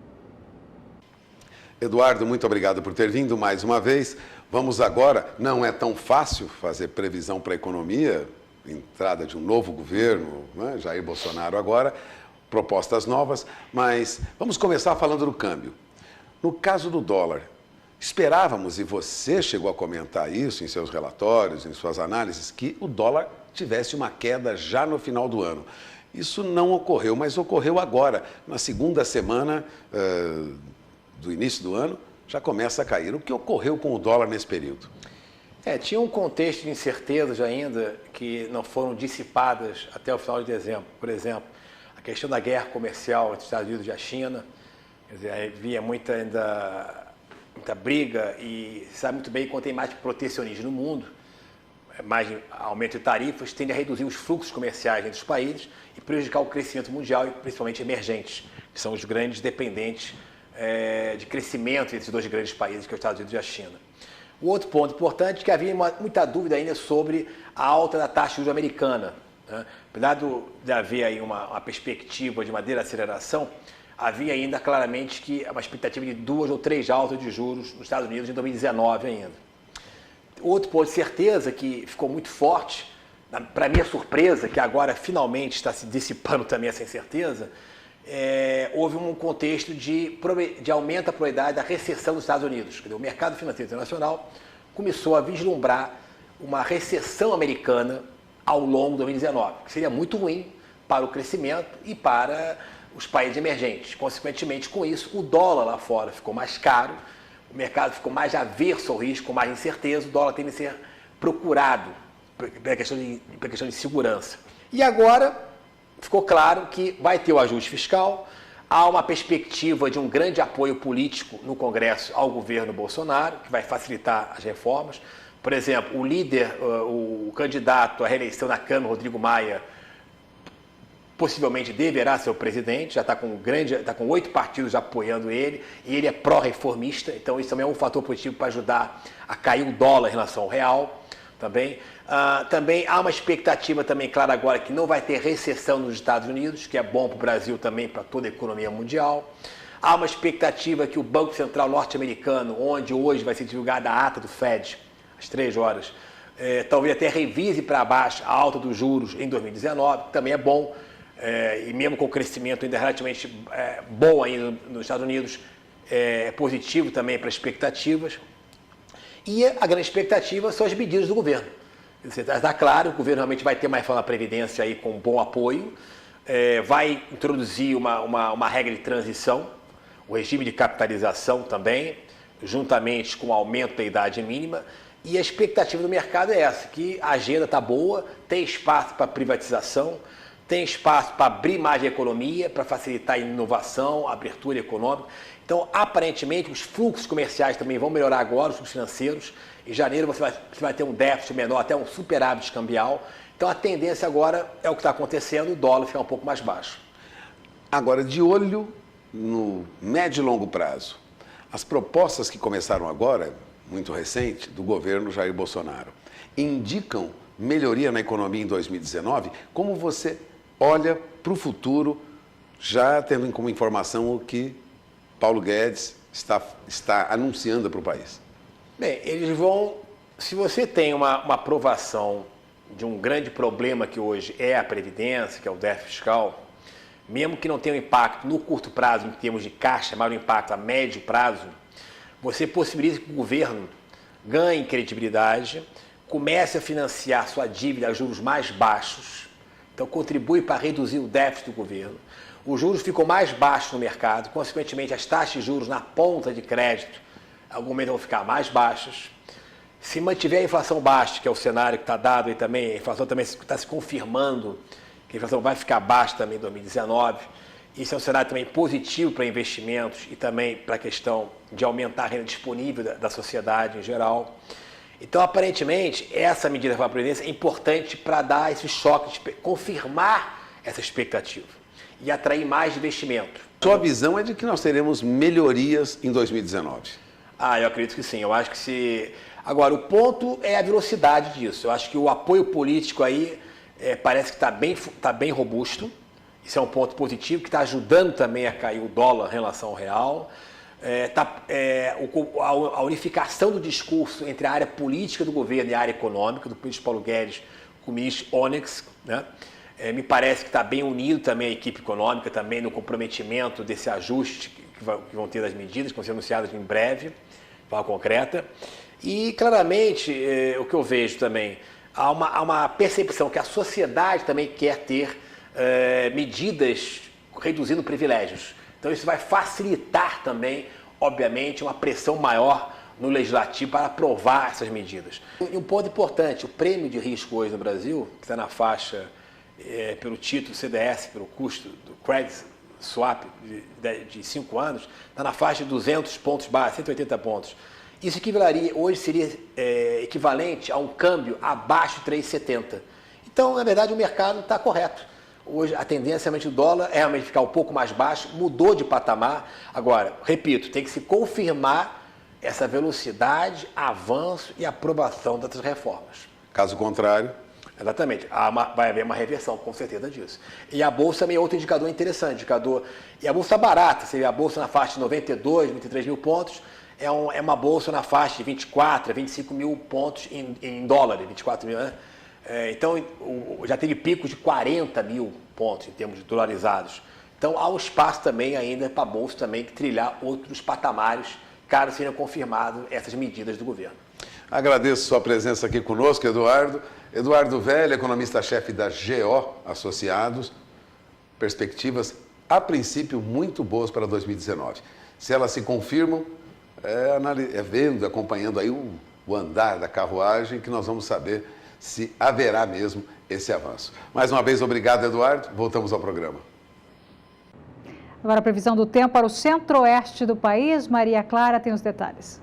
Eduardo, muito obrigado por ter vindo mais uma vez. Vamos agora, não é tão fácil fazer previsão para a economia, entrada de um novo governo, né? Jair Bolsonaro agora, propostas novas, mas vamos começar falando do câmbio. No caso do dólar, esperávamos, e você chegou a comentar isso em seus relatórios, em suas análises, que o dólar tivesse uma queda já no final do ano. Isso não ocorreu, mas ocorreu agora, na segunda semana do início do ano, já começa a cair. O que ocorreu com o dólar nesse período? Tinha um contexto de incertezas ainda que não foram dissipadas até o final de dezembro. Por exemplo, a questão da guerra comercial entre os Estados Unidos e a China. Quer dizer, havia muita briga e sabe muito bem que quando tem mais protecionismo no mundo, mais aumento de tarifas, tende a reduzir os fluxos comerciais entre os países e prejudicar o crescimento mundial e principalmente emergentes, que são os grandes dependentes de crescimento entre esses 2 grandes países, que é os Estados Unidos e a China. O outro ponto importante é que havia muita dúvida ainda sobre a alta da taxa de juros americana. Né? Apesar de haver aí uma perspectiva de uma desaceleração, havia ainda claramente que uma expectativa de 2 ou 3 altas de juros nos Estados Unidos em 2019 ainda. Outro ponto de certeza que ficou muito forte, para minha surpresa, que agora finalmente está se dissipando também essa incerteza, houve um contexto de aumento da probabilidade da recessão dos Estados Unidos. Quer dizer, o mercado financeiro internacional começou a vislumbrar uma recessão americana ao longo de 2019, que seria muito ruim para o crescimento e para os países emergentes. Consequentemente, com isso, o dólar lá fora ficou mais caro, o mercado ficou mais averso ao risco, com mais incerteza, o dólar tem de ser procurado pela questão de segurança. E agora ficou claro que vai ter o ajuste fiscal, há uma perspectiva de um grande apoio político no Congresso ao governo Bolsonaro, que vai facilitar as reformas. Por exemplo, o líder, o candidato à reeleição na Câmara, Rodrigo Maia, possivelmente deverá ser o presidente, já está com 8 partidos apoiando ele, e ele é pró-reformista, então isso também é um fator positivo para ajudar a cair o dólar em relação ao real também. Também há uma expectativa também, claro, agora que não vai ter recessão nos Estados Unidos, que é bom para o Brasil também, para toda a economia mundial. Há uma expectativa que o Banco Central norte-americano, onde hoje vai ser divulgada a ata do Fed, às 3 horas, talvez até revise para baixo a alta dos juros em 2019, que também é bom. E mesmo com o crescimento ainda relativamente bom ainda nos Estados Unidos, é positivo também para expectativas. E a grande expectativa são as medidas do governo. Está claro que o governo realmente vai ter uma reforma da Previdência aí com bom apoio, vai introduzir uma regra de transição, o regime de capitalização também, juntamente com o aumento da idade mínima. E a expectativa do mercado é essa, que a agenda está boa, tem espaço para privatização, tem espaço para abrir mais a economia, para facilitar a inovação, a abertura econômica. Então, aparentemente, os fluxos comerciais também vão melhorar agora, os fluxos financeiros. Em janeiro você vai ter um déficit menor, até um superávit cambial. Então, a tendência agora é o que está acontecendo, o dólar ficar um pouco mais baixo. Agora, de olho no médio e longo prazo, as propostas que começaram agora, muito recente, do governo Jair Bolsonaro, indicam melhoria na economia em 2019? Como você olha para o futuro, já tendo como informação o que Paulo Guedes está anunciando para o país? Bem, eles vão... Se você tem uma aprovação de um grande problema que hoje é a Previdência, que é o déficit fiscal, mesmo que não tenha um impacto no curto prazo em termos de caixa, mas um impacto a médio prazo, você possibilita que o governo ganhe credibilidade, comece a financiar sua dívida a juros mais baixos, então contribui para reduzir o déficit do governo. Os juros ficam mais baixos no mercado, consequentemente as taxas de juros na ponta de crédito, em algum momento vão ficar mais baixas. Se mantiver a inflação baixa, que é o cenário que está dado aí também, a inflação também está se confirmando, que a inflação vai ficar baixa também em 2019. Isso é um cenário também positivo para investimentos e também para a questão de aumentar a renda disponível da sociedade em geral. Então, aparentemente, essa medida da Previdência é importante para dar esse choque, confirmar essa expectativa e atrair mais investimento. Sua visão é de que nós teremos melhorias em 2019? Eu acredito que sim. Eu acho que se... Agora, o ponto é a velocidade disso. Eu acho que o apoio político aí parece que está bem robusto. Isso é um ponto positivo, que está ajudando também a cair o dólar em relação ao real. A unificação do discurso entre a área política do governo e a área econômica, do ministro Paulo Guedes com o ministro Onyx, né? Me parece que está bem unido também a equipe econômica, também no comprometimento desse ajuste que vão ter das medidas, que vão ser anunciadas em breve, de forma concreta. E, claramente, o que eu vejo também, há uma percepção que a sociedade também quer ter medidas reduzindo privilégios. Então, isso vai facilitar também, obviamente, uma pressão maior no Legislativo para aprovar essas medidas. E um ponto importante, o prêmio de risco hoje no Brasil, que está na faixa, pelo título CDS, pelo custo do credit swap de 5 anos, está na faixa de 200 pontos base, 180 pontos. Isso equivaleria, hoje seria equivalente a um câmbio abaixo de 3,70. Então, na verdade, o mercado está correto. Hoje, a tendência realmente do dólar é realmente ficar um pouco mais baixo, mudou de patamar. Agora, repito, tem que se confirmar essa velocidade, avanço e aprovação dessas reformas. Caso contrário... Exatamente. Vai haver uma reversão, com certeza, disso. E a Bolsa também é outro indicador interessante. E a Bolsa barata, você vê a Bolsa na faixa de 92, 93 mil pontos, é uma Bolsa na faixa de 24 a 25 mil pontos em dólar, 24 mil, né? Então, já teve picos de 40 mil pontos em termos de dolarizados. Então, há um espaço também ainda para a Bolsa também trilhar outros patamares, caso sejam confirmadas essas medidas do governo. Agradeço sua presença aqui conosco, Eduardo. Eduardo Velho, economista-chefe da GO Associados. Perspectivas, a princípio, muito boas para 2019. Se elas se confirmam, acompanhando aí o andar da carruagem, que nós vamos saber se haverá mesmo esse avanço. Mais uma vez, obrigado, Eduardo. Voltamos ao programa. Agora a previsão do tempo para o centro-oeste do país. Maria Clara tem os detalhes.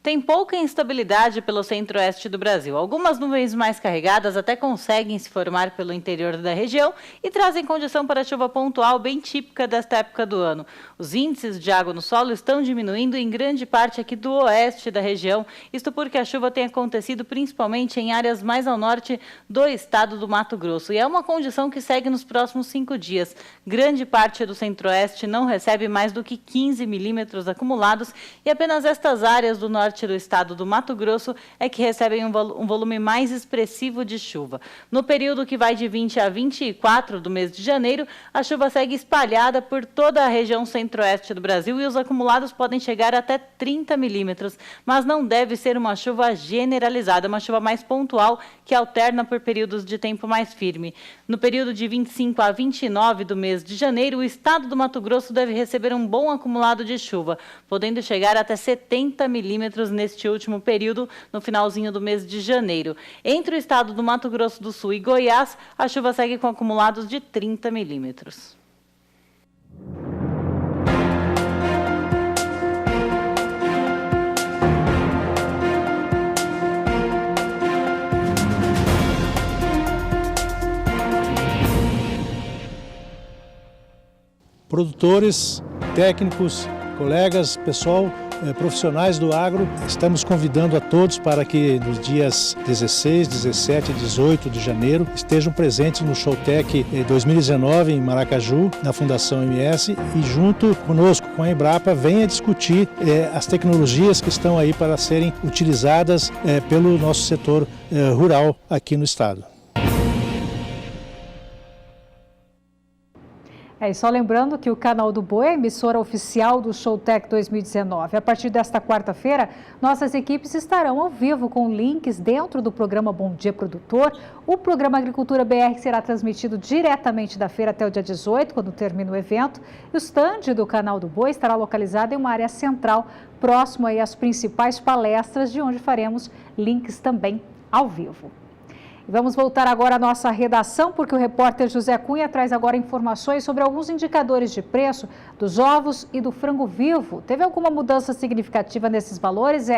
Tem pouca instabilidade pelo centro-oeste do Brasil. Algumas nuvens mais carregadas até conseguem se formar pelo interior da região e trazem condição para chuva pontual bem típica desta época do ano. Os índices de água no solo estão diminuindo em grande parte aqui do oeste da região, isto porque a chuva tem acontecido principalmente em áreas mais ao norte do estado do Mato Grosso. E é uma condição que segue nos próximos 5 dias. Grande parte do centro-oeste não recebe mais do que 15 milímetros acumulados e apenas estas áreas do norte do estado do Mato Grosso é que recebem um volume mais expressivo de chuva. No período que vai de 20 a 24 do mês de janeiro, a chuva segue espalhada por toda a região centro-oeste do Brasil e os acumulados podem chegar até 30 milímetros, mas não deve ser uma chuva generalizada, uma chuva mais pontual que alterna por períodos de tempo mais firme. No período de 25 a 29 do mês de janeiro, o estado do Mato Grosso deve receber um bom acumulado de chuva, podendo chegar até 70 milímetros neste último período, no finalzinho do mês de janeiro. Entre o estado do Mato Grosso do Sul e Goiás, a chuva segue com acumulados de 30 milímetros. Produtores, técnicos, colegas, pessoal, profissionais do agro, estamos convidando a todos para que nos dias 16, 17 e 18 de janeiro estejam presentes no Showtech 2019 em Maracaju, na Fundação MS, e junto conosco, com a Embrapa, venha discutir as tecnologias que estão aí para serem utilizadas pelo nosso setor rural aqui no estado. E só lembrando que o Canal do Boi é a emissora oficial do Showtech 2019. A partir desta quarta-feira, nossas equipes estarão ao vivo com links dentro do programa Bom Dia Produtor. O programa Agricultura BR será transmitido diretamente da feira até o dia 18, quando termina o evento. E o stand do Canal do Boi estará localizado em uma área central, próximo aí às principais palestras, de onde faremos links também ao vivo. E vamos voltar agora à nossa redação, porque o repórter José Cunha traz agora informações sobre alguns indicadores de preço dos ovos e do frango vivo. Teve alguma mudança significativa nesses valores,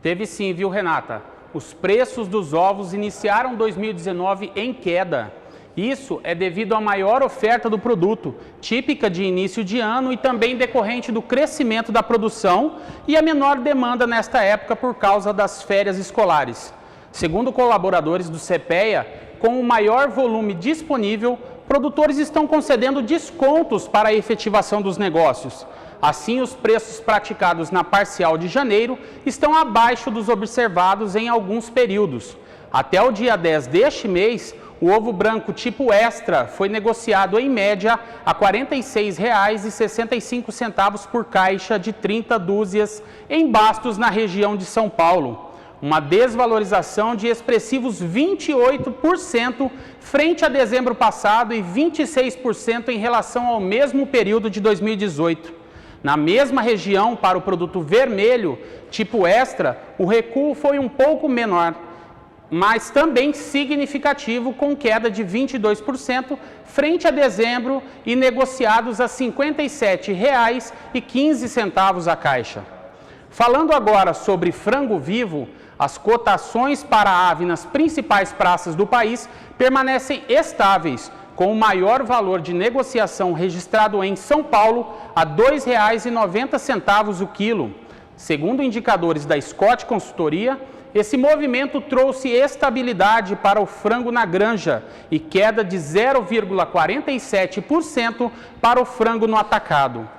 Teve sim, viu, Renata? Os preços dos ovos iniciaram 2019 em queda. Isso é devido à maior oferta do produto, típica de início de ano e também decorrente do crescimento da produção e a menor demanda nesta época por causa das férias escolares. Segundo colaboradores do CPEA, com o maior volume disponível, produtores estão concedendo descontos para a efetivação dos negócios. Assim, os preços praticados na parcial de janeiro estão abaixo dos observados em alguns períodos. Até o dia 10 deste mês, o ovo branco tipo extra foi negociado em média a R$ 46,65 por caixa de 30 dúzias em Bastos, na região de São Paulo. Uma desvalorização de expressivos 28% frente a dezembro passado e 26% em relação ao mesmo período de 2018. Na mesma região, para o produto vermelho, tipo extra, o recuo foi um pouco menor, mas também significativo, com queda de 22% frente a dezembro e negociados a R$ 57,15 a caixa. Falando agora sobre frango vivo, as cotações para a ave nas principais praças do país permanecem estáveis, com o maior valor de negociação registrado em São Paulo a R$ 2,90 o quilo. Segundo indicadores da Scott Consultoria, esse movimento trouxe estabilidade para o frango na granja e queda de 0,47% para o frango no atacado.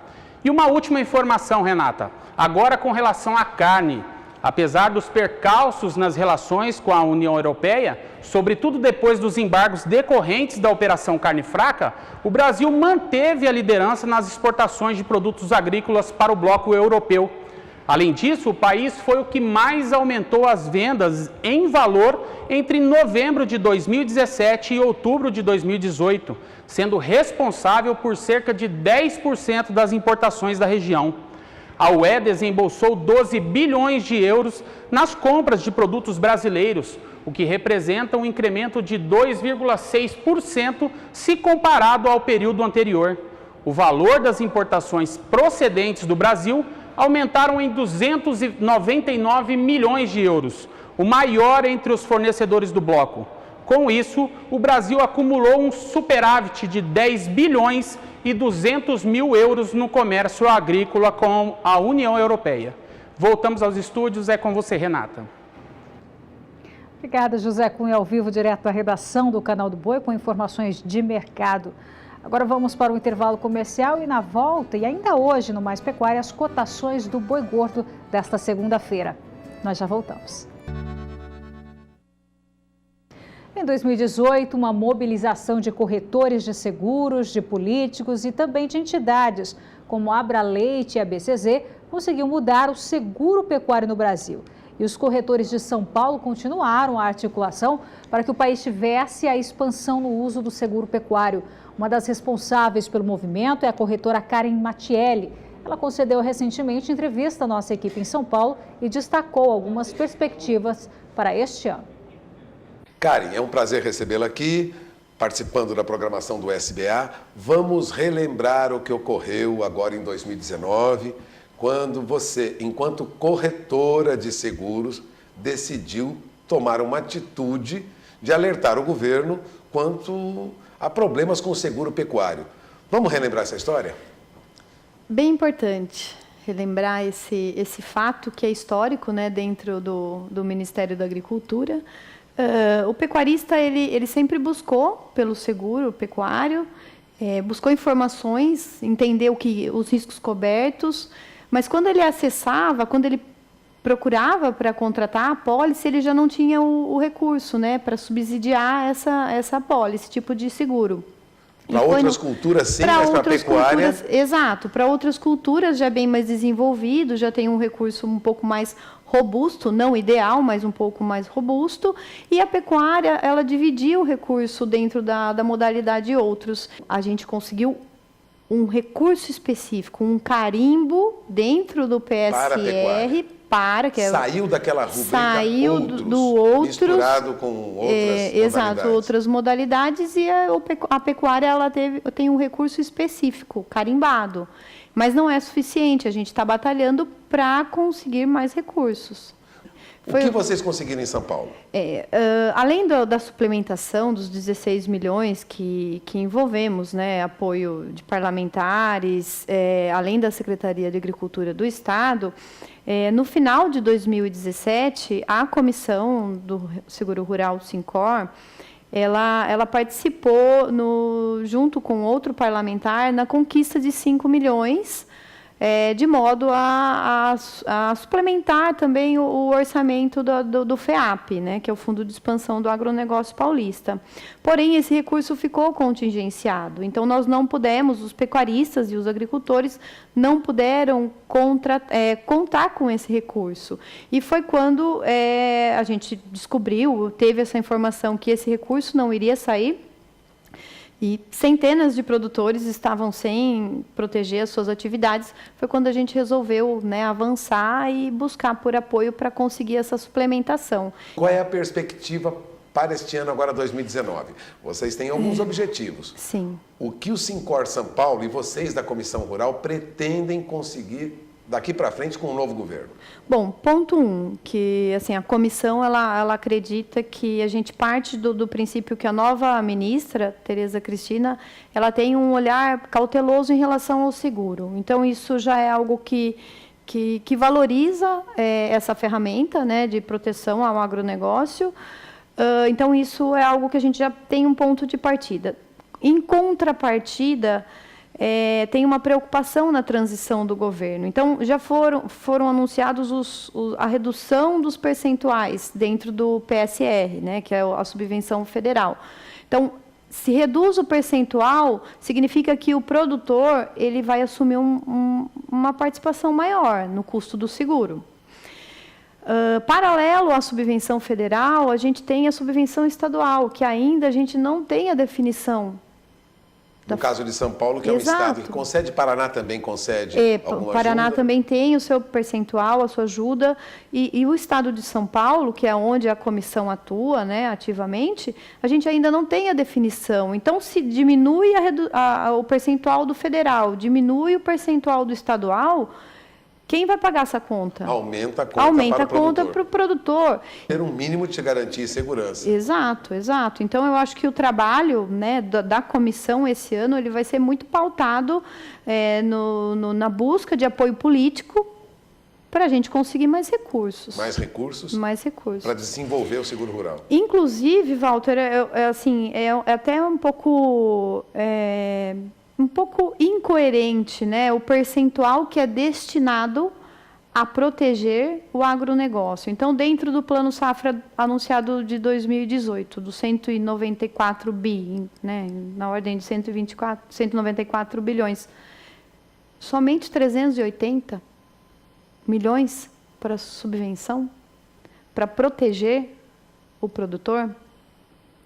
E uma última informação, Renata, agora com relação à carne. Apesar dos percalços nas relações com a União Europeia, sobretudo depois dos embargos decorrentes da Operação Carne Fraca, o Brasil manteve a liderança nas exportações de produtos agrícolas para o bloco europeu. Além disso, o país foi o que mais aumentou as vendas em valor entre novembro de 2017 e outubro de 2018, sendo responsável por cerca de 10% das importações da região. A UE desembolsou 12 bilhões de euros nas compras de produtos brasileiros, o que representa um incremento de 2,6% se comparado ao período anterior. O valor das importações procedentes do Brasil aumentaram em 299 milhões de euros, o maior entre os fornecedores do bloco. Com isso, o Brasil acumulou um superávit de 10 bilhões e 200 mil euros no comércio agrícola com a União Europeia. Voltamos aos estúdios, é com você, Renata. Obrigada, José Cunha, ao vivo, direto da redação do Canal do Boi, com informações de mercado. Agora vamos para o intervalo comercial e na volta, e ainda hoje no Mais Pecuária, as cotações do boi gordo desta segunda-feira. Nós já voltamos. Em 2018, uma mobilização de corretores de seguros, de políticos e também de entidades, como a Abraleite e a BCZ, conseguiu mudar o seguro pecuário no Brasil. E os corretores de São Paulo continuaram a articulação para que o país tivesse a expansão no uso do seguro pecuário. Uma das responsáveis pelo movimento é a corretora Karen Mattielli. Ela concedeu recentemente entrevista à nossa equipe em São Paulo e destacou algumas perspectivas para este ano. Karen, é um prazer recebê-la aqui, participando da programação do SBA. Vamos relembrar o que ocorreu agora em 2019, quando você, enquanto corretora de seguros, decidiu tomar uma atitude de alertar o governo quanto a problemas com o seguro pecuário. Vamos relembrar essa história? Bem importante. relembrar esse fato que é histórico, né, dentro do Ministério da Agricultura. O pecuarista ele sempre buscou pelo seguro pecuário, buscou informações, entender os riscos cobertos, mas quando ele acessava, quando ele procurava para contratar a apólice, ele já não tinha o recurso, né, para subsidiar essa apólice, esse tipo de seguro. Para outras culturas sim, mas para a pecuária... Exato, para outras culturas já bem mais desenvolvido, já tem um recurso um pouco mais robusto, não ideal, mas um pouco mais robusto, e a pecuária, ela dividia o recurso dentro da modalidade outros. A gente conseguiu um recurso específico, um carimbo dentro do PSR saiu daquela rubrica saiu outros, do outros, misturado com outras modalidades. Exato, outras modalidades, e a pecuária ela tem um recurso específico, carimbado, mas não é suficiente, a gente está batalhando para conseguir mais recursos. O que vocês conseguiram em São Paulo? Além da suplementação dos 16 milhões que envolvemos, né, apoio de parlamentares, além da Secretaria de Agricultura do Estado, no final de 2017, a Comissão do Seguro Rural Sincor, ela participou, junto com outro parlamentar, na conquista de 5 milhões, de modo a suplementar também o orçamento do FEAP, né, que é o Fundo de Expansão do Agronegócio Paulista. Porém, esse recurso ficou contingenciado. Então, nós não pudemos, os pecuaristas e os agricultores não puderam contar com esse recurso. E foi quando a gente descobriu, teve essa informação que esse recurso não iria sair, e centenas de produtores estavam sem proteger as suas atividades. Foi quando a gente resolveu, né, avançar e buscar por apoio para conseguir essa suplementação. Qual é a perspectiva para este ano, agora 2019? Vocês têm alguns objetivos. Sim. O que o Sincor São Paulo e vocês da Comissão Rural pretendem conseguir daqui para frente com o novo governo? Bom, ponto 1, que assim, a comissão ela acredita que a gente parte do princípio que a nova ministra, Tereza Cristina, ela tem um olhar cauteloso em relação ao seguro. Então, isso já é algo que valoriza essa ferramenta, né, de proteção ao agronegócio. Então, isso é algo que a gente já tem um ponto de partida. Em contrapartida, tem uma preocupação na transição do governo. Então, já foram anunciados a redução dos percentuais dentro do PSR, né, que é a subvenção federal. Então, se reduz o percentual, significa que o produtor ele vai assumir uma participação maior no custo do seguro. Paralelo à subvenção federal, a gente tem a subvenção estadual, que ainda a gente não tem a definição. No caso de São Paulo, que é um estado que concede, Paraná também concede alguma Paraná ajuda? também tem o seu percentual, a sua ajuda, e o estado de São Paulo, que é onde a comissão atua, né, ativamente, a gente ainda não tem a definição. Então, se diminui o percentual do federal, diminui o percentual do estadual, quem vai pagar essa conta? Aumenta a conta para o produtor. Ter um mínimo de garantia e segurança. Exato, exato. Então, eu acho que o trabalho, né, da comissão esse ano ele vai ser muito pautado na busca de apoio político para a gente conseguir mais recursos. Mais recursos? Mais recursos. Para desenvolver o seguro rural. Inclusive, Walter, é até um pouco incoerente, né, o percentual que é destinado a proteger o agronegócio. Então, dentro do Plano Safra anunciado de 2018, dos 194 bi, né, na ordem de 194 bilhões, somente 380 milhões para subvenção, para proteger o produtor.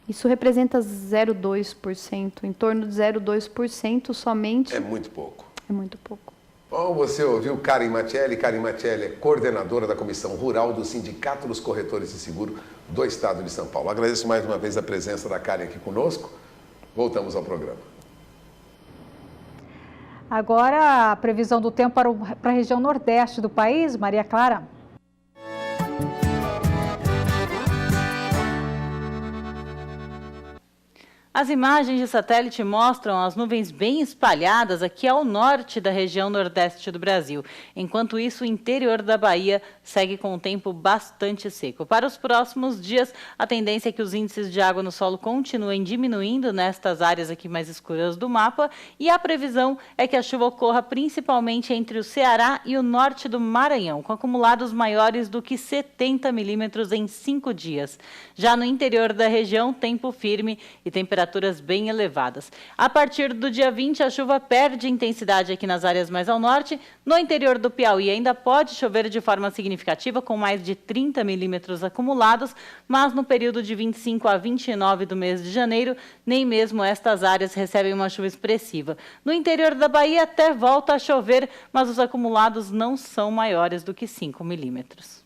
Isso representa 0,2%, em torno de 0,2% somente. É muito pouco. É muito pouco. Bom, você ouviu Karen Matielli. Karen Matielli é coordenadora da Comissão Rural do Sindicato dos Corretores de Seguro do Estado de São Paulo. Agradeço mais uma vez a presença da Karen aqui conosco. Voltamos ao programa. Agora, a previsão do tempo para a região nordeste do país, Maria Clara. As imagens de satélite mostram as nuvens bem espalhadas aqui ao norte da região nordeste do Brasil. Enquanto isso, o interior da Bahia segue com um tempo bastante seco. Para os próximos dias, a tendência é que os índices de água no solo continuem diminuindo nestas áreas aqui mais escuras do mapa, e a previsão é que a chuva ocorra principalmente entre o Ceará e o norte do Maranhão, com acumulados maiores do que 70 milímetros em 5 dias. Já no interior da região, tempo firme e temperaturas bem elevadas. A partir do dia 20, a chuva perde intensidade aqui nas áreas mais ao norte. No interior do Piauí ainda pode chover de forma significativa, com mais de 30 milímetros acumulados, mas no período de 25 a 29 do mês de janeiro, nem mesmo estas áreas recebem uma chuva expressiva. No interior da Bahia até volta a chover, mas os acumulados não são maiores do que 5 milímetros.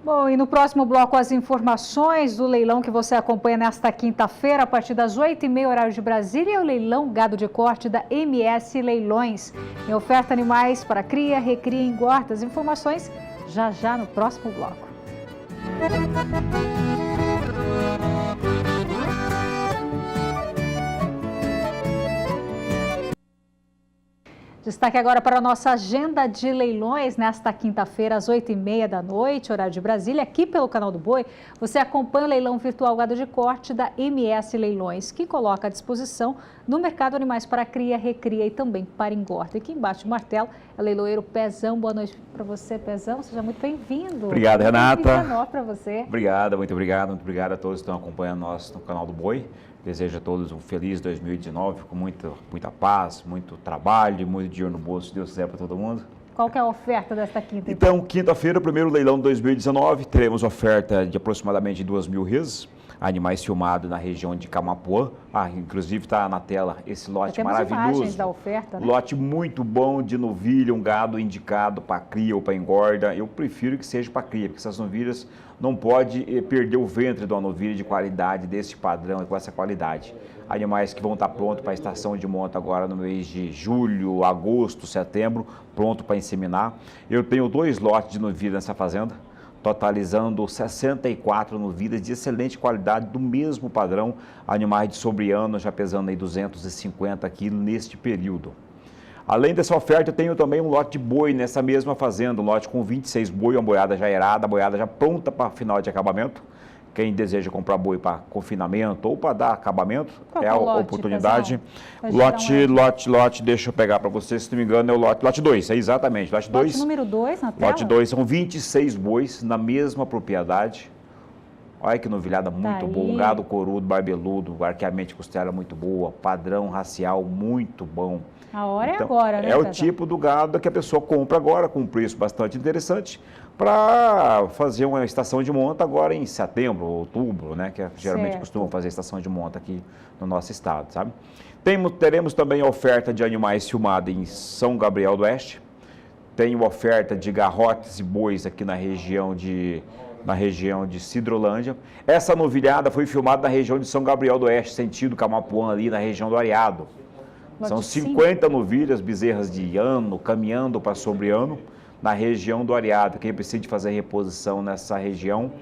Bom, e no próximo bloco as informações do leilão que você acompanha nesta quinta-feira, a partir das 8h30, horário de Brasília, é o leilão gado de corte da MS Leilões. Em oferta animais para cria, recria e engorda. As informações já no próximo bloco. Destaque agora para a nossa agenda de leilões nesta quinta-feira, às 8h30 da noite, horário de Brasília, aqui pelo Canal do Boi. Você acompanha o leilão virtual gado de corte da MS Leilões, que coloca à disposição no mercado animais para cria, recria e também para engorda. E quem bate o martelo é o leiloeiro Pezão. Boa noite para você, Pezão. Seja muito bem-vindo. Obrigado, Renata. Menor para você. Obrigado, muito obrigado a todos que estão acompanhando nós no Canal do Boi. Desejo a todos um feliz 2019, com muita paz, muito trabalho, muito dinheiro no bolso, se Deus quiser, para todo mundo. Qual que é a oferta desta quinta? Então, quinta-feira, primeiro leilão de 2019, teremos oferta de aproximadamente 2.000 reses, animais filmados na região de Camapuã. Inclusive está na tela esse lote maravilhoso. Imagens da oferta, né? Lote muito bom de novilha, um gado indicado para cria ou para engorda. Eu prefiro que seja para cria, porque essas novilhas não pode perder o ventre de uma novilha de qualidade, desse padrão e com essa qualidade. Animais que vão estar prontos para a estação de monta agora no mês de julho, agosto, setembro, pronto para inseminar. Eu tenho 2 lotes de novilha nessa fazenda, totalizando 64 novilhas de excelente qualidade, do mesmo padrão, animais de sobre ano, já pesando aí 250 quilos neste período. Além dessa oferta, eu tenho também um lote de boi nessa mesma fazenda, um lote com 26 boi, uma boiada já erada, a boiada já pronta para final de acabamento. Quem deseja comprar boi para confinamento ou para dar acabamento, é a oportunidade. Lote, deixa eu pegar para você, se não me engano, é o lote 2, é exatamente, lote 2. Lote número 2 na tela? Lote 2, são 26 bois na mesma propriedade. Olha que novilhada muito boa, um gado corudo, barbeludo, arqueamento de costela muito boa, padrão racial muito bom. A hora é agora, né? É o tipo do gado que a pessoa compra agora, com um preço bastante interessante, para fazer uma estação de monta agora em setembro, outubro, né? Que geralmente costumam fazer estação de monta aqui no nosso estado, sabe? Teremos também a oferta de animais filmados em São Gabriel do Oeste. Tem oferta de garrotes e bois aqui na região de Sidrolândia. Essa novilhada foi filmada na região de São Gabriel do Oeste, sentido Camapuã, ali na região do Areado. São 50 novilhas, bezerras de ano, caminhando para sobre ano, na região do Areado. Quem precisa de fazer reposição nessa região,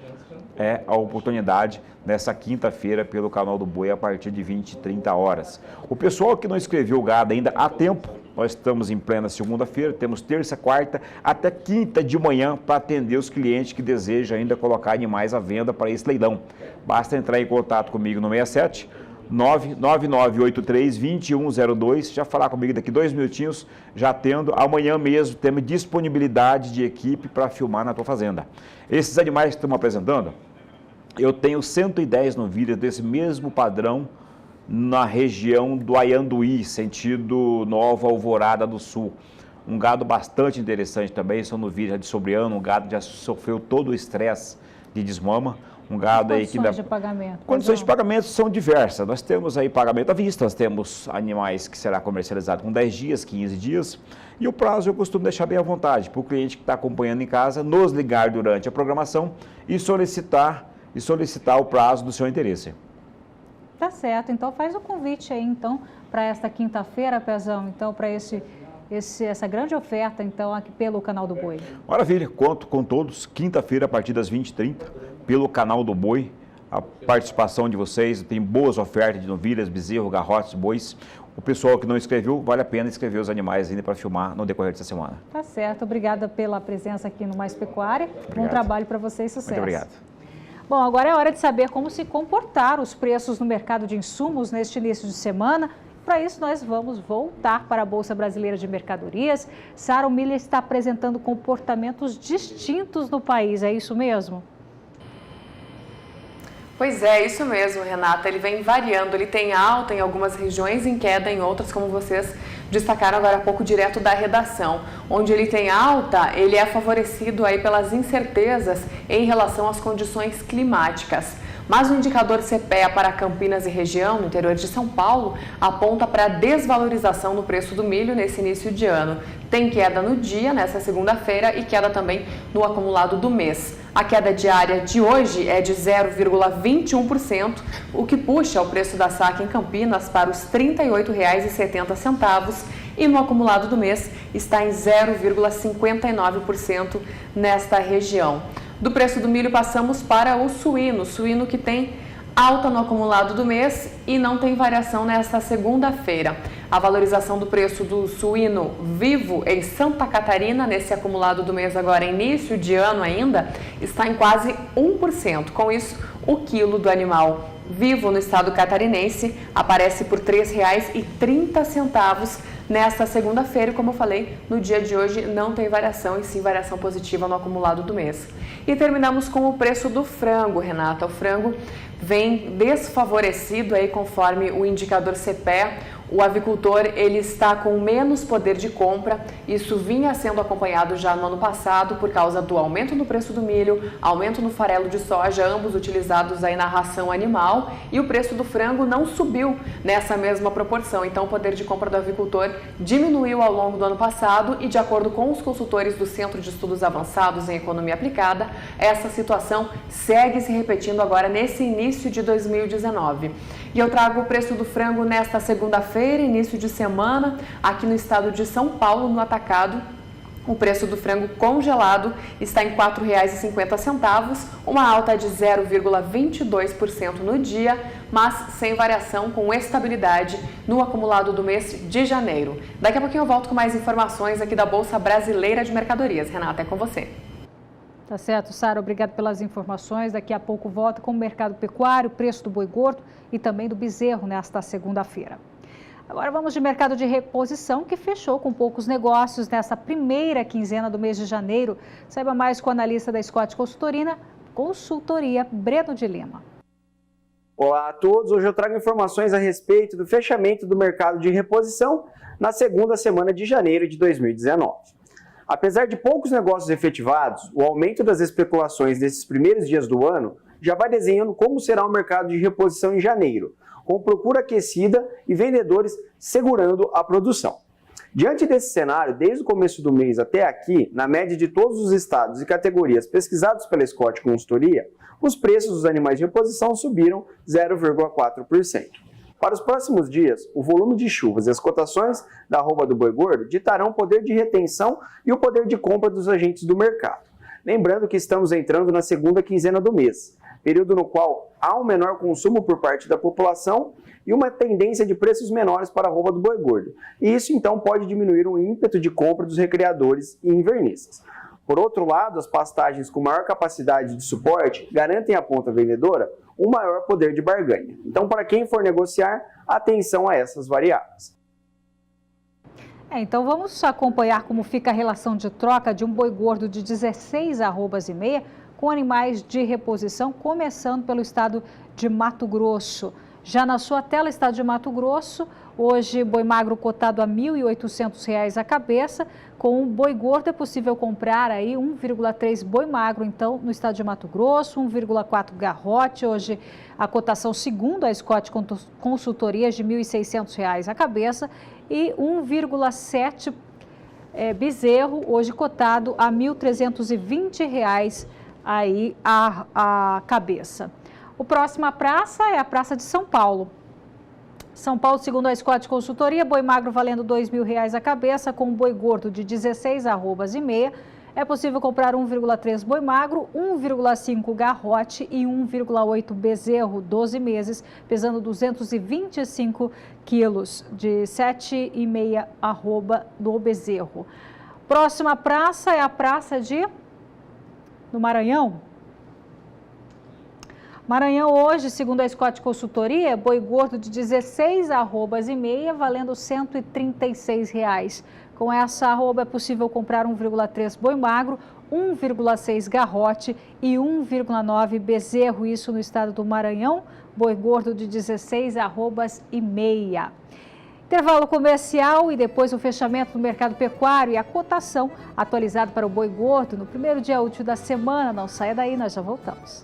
é a oportunidade nessa quinta-feira pelo Canal do Boi a partir de 20h30 horas. O pessoal que não inscreveu o gado ainda há tempo, nós estamos em plena segunda-feira, temos terça, quarta, até quinta de manhã para atender os clientes que desejam ainda colocar animais à venda para esse leilão. Basta entrar em contato comigo no 67 99983-2102, já falar comigo daqui 2 minutinhos, já atendo. Amanhã mesmo temos disponibilidade de equipe para filmar na tua fazenda. Esses animais que estamos apresentando, eu tenho 110 novilhas desse mesmo padrão na região do Aianduí, sentido Nova Alvorada do Sul. Um gado bastante interessante também, são novilhas de sobre ano, um gado que já sofreu todo o estresse de desmama. Um gado aí que condições de pagamento? Condições de pagamento são diversas. Nós temos aí pagamento à vista, nós temos animais que será comercializado com 10 dias, 15 dias. E o prazo eu costumo deixar bem à vontade para o cliente que está acompanhando em casa, nos ligar durante a programação e solicitar o prazo do seu interesse. Tá certo, então faz o convite aí então para esta quinta-feira, Pezão, então para essa grande oferta então aqui pelo Canal do Boi. Maravilha, conto com todos, quinta-feira a partir das 20h30, pelo canal do boi, a participação de vocês, tem boas ofertas de novilhas, bezerro, garrotes, bois. O pessoal que não escreveu, vale a pena escrever os animais ainda para filmar no decorrer dessa semana. Tá certo, obrigada pela presença aqui no Mais Pecuária. Bom trabalho para vocês, sucesso. Muito obrigado. Bom, agora é hora de saber como se comportar os preços no mercado de insumos neste início de semana. Para isso, nós vamos voltar para a Bolsa Brasileira de Mercadorias. Sara, o milho está apresentando comportamentos distintos no país, é isso mesmo? Pois é, isso mesmo, Renata. Ele vem variando, ele tem alta em algumas regiões, em queda em outras, como vocês destacaram agora há pouco direto da redação. Onde ele tem alta, ele é favorecido aí pelas incertezas em relação às condições climáticas. Mas o indicador CPEA para Campinas e região, no interior de São Paulo, aponta para a desvalorização no preço do milho nesse início de ano. Tem queda no dia, nessa segunda-feira, e queda também no acumulado do mês. A queda diária de hoje é de 0,21%, o que puxa o preço da saca em Campinas para os R$ 38,70 e no acumulado do mês está em 0,59% nesta região. Do preço do milho passamos para o suíno que tem alta no acumulado do mês e não tem variação nesta segunda-feira. A valorização do preço do suíno vivo em Santa Catarina, nesse acumulado do mês agora, início de ano ainda, está em quase 1%. Com isso, o quilo do animal vivo no estado catarinense aparece por R$ 3,30 nesta segunda-feira. E como eu falei, no dia de hoje não tem variação e sim variação positiva no acumulado do mês. E terminamos com o preço do frango, Renata. O frango vem desfavorecido aí conforme o indicador CPEA. O avicultor ele está com menos poder de compra, isso vinha sendo acompanhado já no ano passado por causa do aumento no preço do milho, aumento no farelo de soja, ambos utilizados aí na ração animal, e o preço do frango não subiu nessa mesma proporção. Então o poder de compra do avicultor diminuiu ao longo do ano passado e, de acordo com os consultores do Centro de Estudos Avançados em Economia Aplicada, essa situação segue se repetindo agora nesse início de 2019. E eu trago o preço do frango nesta segunda-feira, início de semana, aqui no estado de São Paulo, no atacado. O preço do frango congelado está em R$ 4,50, uma alta de 0,22% no dia, mas sem variação, com estabilidade no acumulado do mês de janeiro. Daqui a pouquinho eu volto com mais informações aqui da Bolsa Brasileira de Mercadorias. Renata, é com você. Tá certo, Sara, obrigado pelas informações. Daqui a pouco volta com o mercado pecuário, preço do boi gordo e também do bezerro nesta segunda-feira. Agora vamos de mercado de reposição, que fechou com poucos negócios nessa primeira quinzena do mês de janeiro. Saiba mais com o analista da Scott Consultoria, Breno de Lima. Olá a todos, hoje eu trago informações a respeito do fechamento do mercado de reposição na segunda semana de janeiro de 2019. Apesar de poucos negócios efetivados, o aumento das especulações desses primeiros dias do ano já vai desenhando como será o mercado de reposição em janeiro, com procura aquecida e vendedores segurando a produção. Diante desse cenário, desde o começo do mês até aqui, na média de todos os estados e categorias pesquisados pela Scott Consultoria, os preços dos animais de reposição subiram 0,4%. Para os próximos dias, o volume de chuvas e as cotações da arroba do boi gordo ditarão o poder de retenção e o poder de compra dos agentes do mercado. Lembrando que estamos entrando na segunda quinzena do mês, período no qual há um menor consumo por parte da população e uma tendência de preços menores para a arroba do boi gordo. E isso então pode diminuir o ímpeto de compra dos recriadores e invernistas. Por outro lado, as pastagens com maior capacidade de suporte garantem à ponta vendedora um maior poder de barganha. Então, para quem for negociar, atenção a essas variáveis. Então vamos acompanhar como fica a relação de troca de um boi gordo de 16 arrobas e meia com animais de reposição, começando pelo estado de Mato Grosso. Já na sua tela, estado de Mato Grosso, hoje boi magro cotado a R$ 1.800 a cabeça. Com um boi gordo é possível comprar aí 1,3 boi magro, então, no estado de Mato Grosso, 1,4 garrote. Hoje a cotação, segundo a Scott Consultoria, de R$ 1.600 a cabeça e 1,7 bezerro, hoje cotado a R$ 1.320 aí a cabeça. O próximo praça é a Praça de São Paulo. São Paulo, segundo a Scott Consultoria, boi magro valendo R$ 2.000 a cabeça, com um boi gordo de 16 arrobas e meia, é possível comprar 1,3 boi magro, 1,5 garrote e 1,8 bezerro, 12 meses, pesando 225 quilos, de 7,5 arroba do bezerro. Próxima praça é a praça do Maranhão. Maranhão hoje, segundo a Scott Consultoria, boi gordo de 16 arrobas e meia, valendo R$ 136. Com essa arroba é possível comprar 1,3 boi magro, 1,6 garrote e 1,9 bezerro, isso no estado do Maranhão, boi gordo de 16 arrobas e meia. Intervalo comercial e depois o fechamento do mercado pecuário e a cotação atualizada para o boi gordo no primeiro dia útil da semana. Não saia daí, nós já voltamos.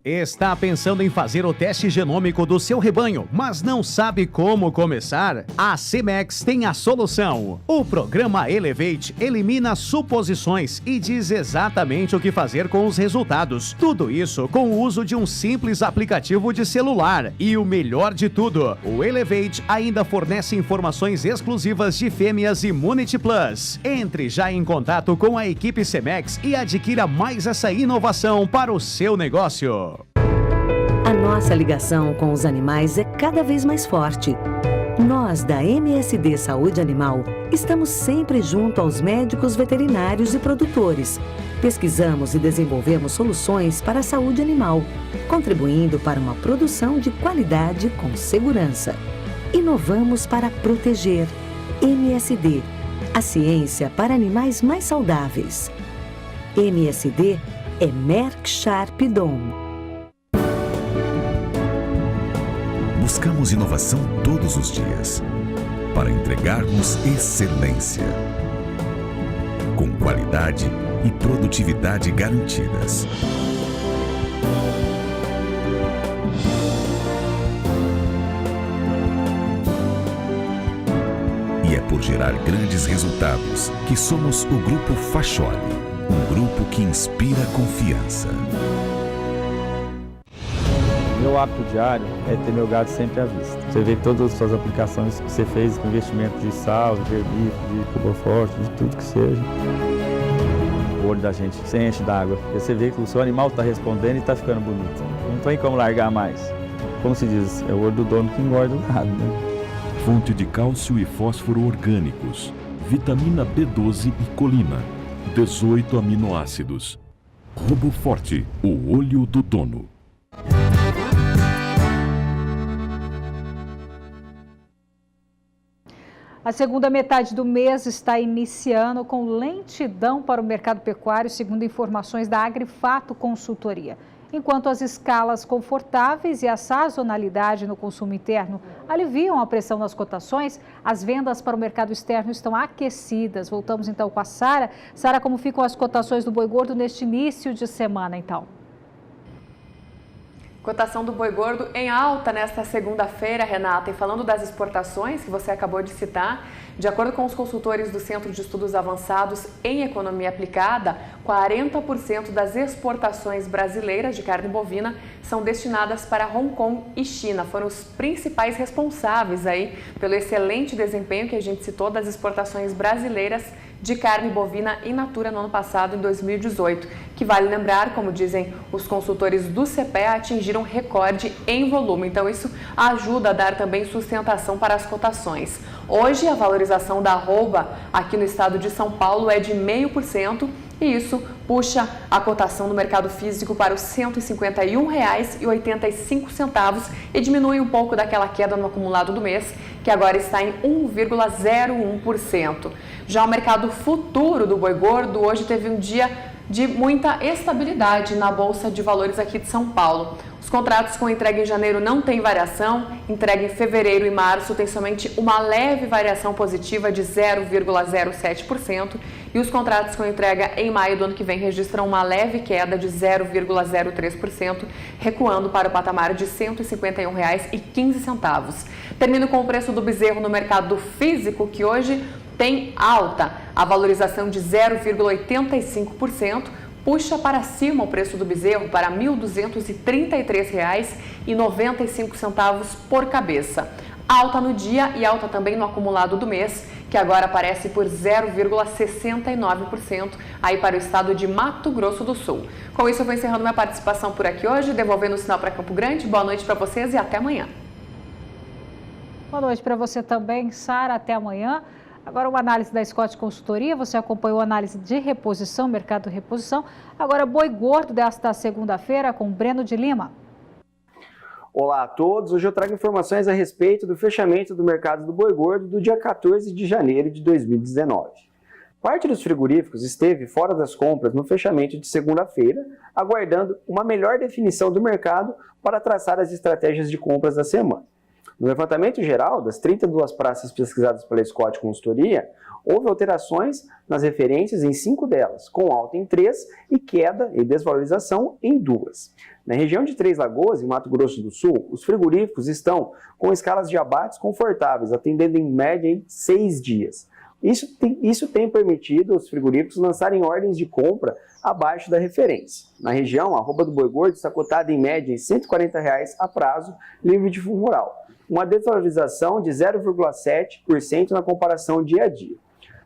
Está pensando em fazer o teste genômico do seu rebanho, mas não sabe como começar? A CEMEX tem a solução. O programa Elevate elimina suposições e diz exatamente o que fazer com os resultados. Tudo isso com o uso de um simples aplicativo de celular. E o melhor de tudo, o Elevate ainda fornece informações exclusivas de fêmeas Immunity Plus. Entre já em contato com a equipe CEMEX e adquira mais essa inovação para o seu negócio. A nossa ligação com os animais é cada vez mais forte. Nós, da MSD Saúde Animal, estamos sempre junto aos médicos veterinários e produtores. Pesquisamos e desenvolvemos soluções para a saúde animal, contribuindo para uma produção de qualidade com segurança. Inovamos para proteger. MSD, a ciência para animais mais saudáveis. MSD é Merck Sharp Dome. Buscamos inovação todos os dias para entregarmos excelência, com qualidade e produtividade garantidas. E é por gerar grandes resultados que somos o Grupo Facholi, um grupo que inspira confiança. Meu hábito diário é ter meu gado sempre à vista. Você vê todas as suas aplicações que você fez com investimento de sal, de herbívoro, de cuboforte, de tudo que seja. O olho da gente se enche d'água. Você vê que o seu animal está respondendo e está ficando bonito. Não tem como largar mais. Como se diz, é o olho do dono que engorda o gado, né? Fonte de cálcio e fósforo orgânicos, vitamina B12 e colina, 18 aminoácidos. RoboForte, o olho do dono. A segunda metade do mês está iniciando com lentidão para o mercado pecuário, segundo informações da Agrifato Consultoria. Enquanto as escalas confortáveis e a sazonalidade no consumo interno aliviam a pressão nas cotações, as vendas para o mercado externo estão aquecidas. Voltamos então com a Sara. Sara, como ficam as cotações do boi gordo neste início de semana, então? Cotação do boi gordo em alta nesta segunda-feira, Renata. E falando das exportações que você acabou de citar, de acordo com os consultores do Centro de Estudos Avançados em Economia Aplicada, 40% das exportações brasileiras de carne bovina são destinadas para Hong Kong e China. Foram os principais responsáveis aí pelo excelente desempenho que a gente citou das exportações brasileiras de carne bovina in natura no ano passado, em 2018, que vale lembrar, como dizem os consultores do CPEA, atingiram recorde em volume. Então isso ajuda a dar também sustentação para as cotações. Hoje a valorização da arroba aqui no estado de São Paulo é de 0,5%, e isso puxa a cotação no mercado físico para os R$ 151,85 e diminui um pouco daquela queda no acumulado do mês, que agora está em 1,01%. Já o mercado futuro do boi gordo hoje teve um dia de muita estabilidade na Bolsa de Valores aqui de São Paulo. Os contratos com entrega em janeiro não têm variação, entrega em fevereiro e março tem somente uma leve variação positiva de 0,07% e os contratos com entrega em maio do ano que vem registram uma leve queda de 0,03%, recuando para o patamar de R$ 151,15. Termino com o preço do bezerro no mercado físico, que hoje tem alta, a valorização de 0,85%, puxa para cima o preço do bezerro para R$ 1.233,95 por cabeça. Alta no dia e alta também no acumulado do mês, que agora aparece por 0,69% aí para o estado de Mato Grosso do Sul. Com isso, eu vou encerrando minha participação por aqui hoje, devolvendo o sinal para Campo Grande. Boa noite para vocês e até amanhã. Boa noite para você também, Sara. Até amanhã. Agora uma análise da Scott Consultoria. Você acompanhou a análise de reposição, mercado de reposição. Agora boi gordo desta segunda-feira com Breno de Lima. Olá a todos, hoje eu trago informações a respeito do fechamento do mercado do boi gordo do dia 14 de janeiro de 2019. Parte dos frigoríficos esteve fora das compras no fechamento de segunda-feira, aguardando uma melhor definição do mercado para traçar as estratégias de compras da semana. No levantamento geral, das 32 praças pesquisadas pela Scott Consultoria, houve alterações nas referências em 5 delas, com alta em 3 e queda e desvalorização em 2. Na região de Três Lagoas, em Mato Grosso do Sul, os frigoríficos estão com escalas de abates confortáveis, atendendo em média em 6 dias. Isso tem permitido os frigoríficos lançarem ordens de compra abaixo da referência. Na região, a arroba do boi gordo está cotada em média em R$ 140 a prazo, livre de fundo rural, uma desvalorização de 0,7% na comparação dia a dia.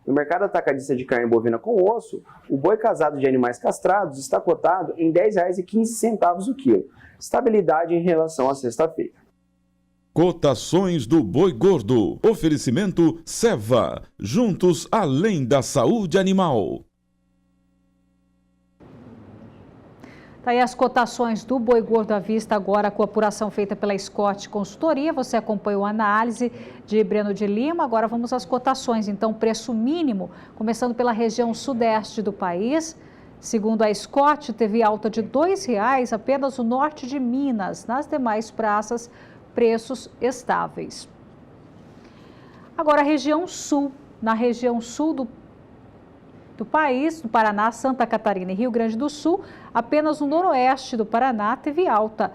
No mercado atacadista de carne bovina com osso, o boi casado de animais castrados está cotado em R$ 10,15 o quilo, estabilidade em relação à sexta-feira. Cotações do boi gordo. Oferecimento Seva. Juntos além da saúde animal. Tá aí as cotações do boi gordo à vista agora com a apuração feita pela Scott Consultoria. Você acompanhou a análise de Breno de Lima. Agora vamos às cotações. Então, preço mínimo, começando pela região sudeste do país. Segundo a Scott, teve alta de R$ 2,00 apenas o norte de Minas. Nas demais praças, preços estáveis. Agora, a região sul. Na região sul do país, no Paraná, Santa Catarina e Rio Grande do Sul, apenas o noroeste do Paraná teve alta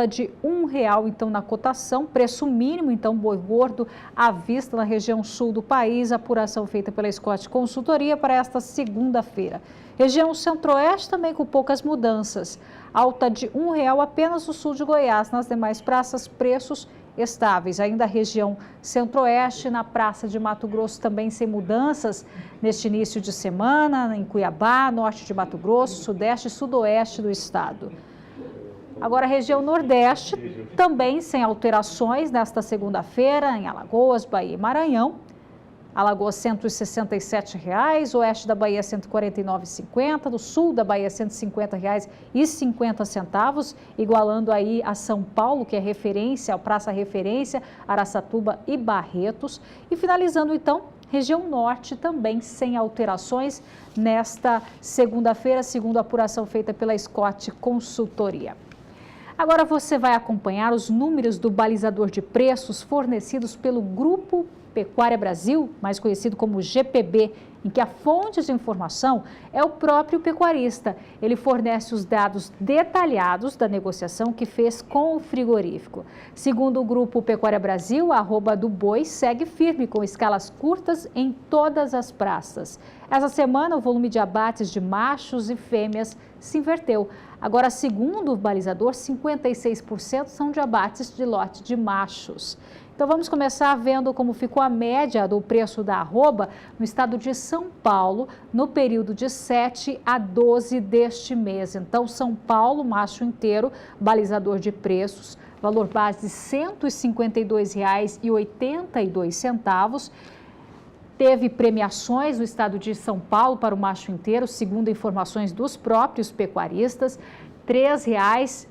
de R$ 1,00 então na cotação, preço mínimo então boi gordo à vista na região sul do país, apuração feita pela Scott Consultoria para esta segunda-feira. Região centro-oeste também com poucas mudanças, alta de R$ 1,00 apenas no sul de Goiás, nas demais praças preços estáveis. Ainda a região centro-oeste, na Praça de Mato Grosso, também sem mudanças neste início de semana, em Cuiabá, norte de Mato Grosso, sudeste e sudoeste do estado. Agora a região nordeste, também sem alterações nesta segunda-feira, em Alagoas, Bahia e Maranhão. Alagoas R$ 167,00, oeste da Bahia R$ 149,50, do sul da Bahia R$ 150,50, igualando aí a São Paulo, que é referência, a praça referência, Araçatuba e Barretos. E finalizando então, região norte também sem alterações nesta segunda-feira, segundo a apuração feita pela Scott Consultoria. Agora você vai acompanhar os números do balizador de preços fornecidos pelo Grupo Pecuária Brasil, mais conhecido como GPB, em que a fonte de informação é o próprio pecuarista. Ele fornece os dados detalhados da negociação que fez com o frigorífico. Segundo o Grupo Pecuária Brasil, a arroba do boi segue firme com escalas curtas em todas as praças. Essa semana, o volume de abates de machos e fêmeas se inverteu. Agora, segundo o balizador, 56% são de abates de lote de machos. Então vamos começar vendo como ficou a média do preço da arroba no estado de São Paulo no período de 7 a 12 deste mês. Então São Paulo, macho inteiro, balizador de preços, valor base de R$ 152,82. Teve premiações no estado de São Paulo para o macho inteiro, segundo informações dos próprios pecuaristas, R$ 3,00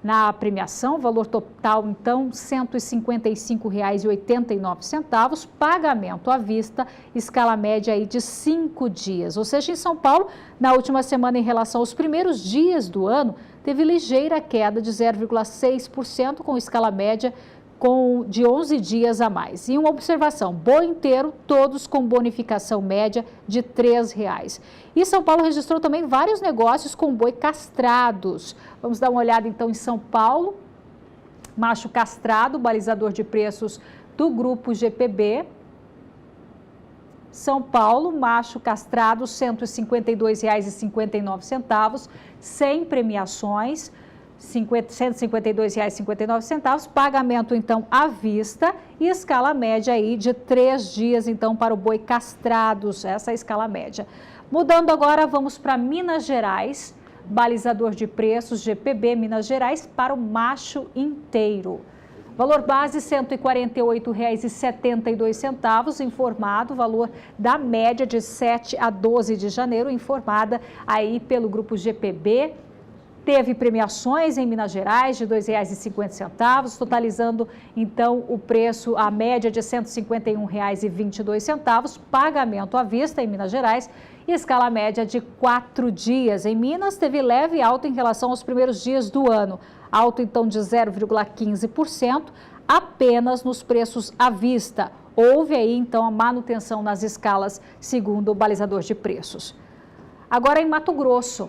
na premiação, valor total, então, R$ 155,89, pagamento à vista, escala média aí de 5 dias. Ou seja, em São Paulo, na última semana, em relação aos primeiros dias do ano, teve ligeira queda de 0,6%, com escala média de 11 dias a mais. E uma observação, boi inteiro, todos com bonificação média de R$ 3,00. E São Paulo registrou também vários negócios com boi castrados. Vamos dar uma olhada então em São Paulo. Macho castrado, balizador de preços do Grupo GPB. São Paulo, macho castrado, R$ 152,59, sem premiações, R$ 152,59, pagamento então à vista e escala média aí de 3 dias então para o boi castrados, essa é a escala média. Mudando agora, vamos para Minas Gerais, balizador de preços GPB Minas Gerais para o macho inteiro. Valor base R$ 148,72, informado, valor da média de 7 a 12 de janeiro, informada aí pelo grupo GPB. Teve premiações em Minas Gerais de R$ 2,50, totalizando então o preço, a média de R$ 151,22, pagamento à vista em Minas Gerais e escala média de 4 dias. Em Minas teve leve alta em relação aos primeiros dias do ano, alta então de 0,15%, apenas nos preços à vista. Houve aí então a manutenção nas escalas, segundo o balizador de preços. Agora em Mato Grosso.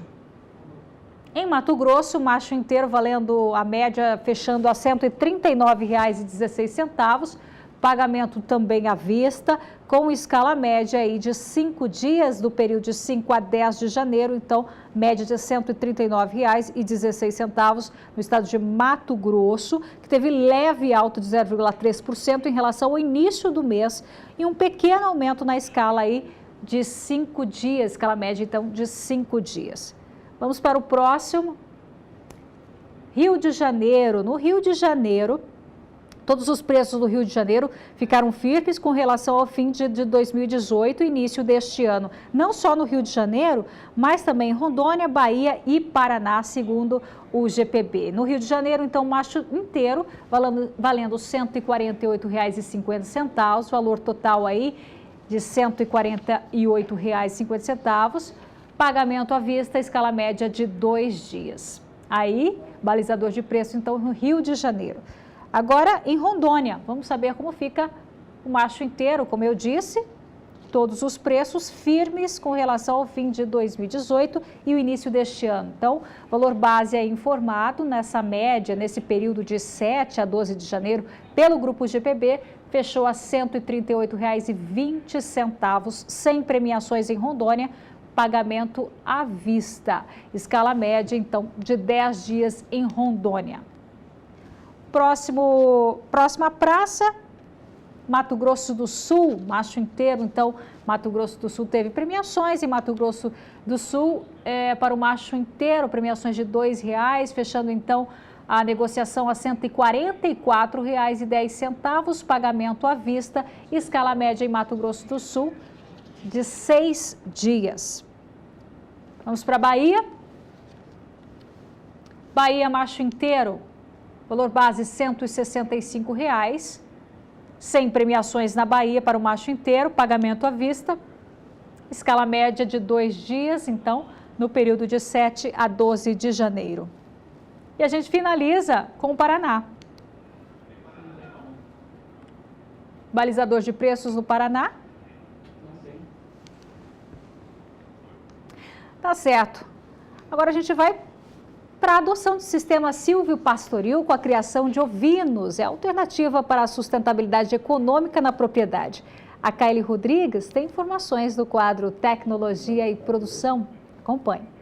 Em Mato Grosso, macho inteiro valendo a média, fechando a R$ 139,16, pagamento também à vista, com escala média aí de 5 dias, do período de 5 a 10 de janeiro, então média de R$ 139,16 no estado de Mato Grosso, que teve leve alta de 0,3% em relação ao início do mês e um pequeno aumento na escala aí de 5 dias, escala média então de 5 dias. Vamos para o próximo, Rio de Janeiro. No Rio de Janeiro, todos os preços do Rio de Janeiro ficaram firmes com relação ao fim de 2018 e início deste ano. Não só no Rio de Janeiro, mas também em Rondônia, Bahia e Paraná, segundo o GPB. No Rio de Janeiro, então, macho inteiro valendo R$ 148,50, valor total aí de R$ 148,50. Pagamento à vista, escala média de 2 dias. Aí, balizador de preço, então, no Rio de Janeiro. Agora, em Rondônia, vamos saber como fica o macho inteiro. Como eu disse, todos os preços firmes com relação ao fim de 2018 e o início deste ano. Então, valor base é informado nessa média, nesse período de 7 a 12 de janeiro, pelo grupo GPB, fechou a R$ 138,20, sem premiações em Rondônia, pagamento à vista. Escala média, então, de 10 dias em Rondônia. Próxima praça, Mato Grosso do Sul, macho inteiro. Então, Mato Grosso do Sul teve premiações. Em Mato Grosso do Sul, para o macho inteiro, premiações de R$ 2,00, fechando, então, a negociação a R$ 144,10, pagamento à vista. Escala média em Mato Grosso do Sul, de 6 dias. Vamos para a Bahia. Bahia, macho inteiro, valor base R$ 165,00, sem premiações na Bahia para o macho inteiro, pagamento à vista, escala média de 2 dias, então, no período de 7 a 12 de janeiro. E a gente finaliza com o Paraná. Balizador de preços no Paraná. Tá certo. Agora a gente vai para a adoção do sistema silvio-pastoril com a criação de ovinos. É a alternativa para a sustentabilidade econômica na propriedade. A Kaeli Rodrigues tem informações do quadro Tecnologia e Produção. Acompanhe.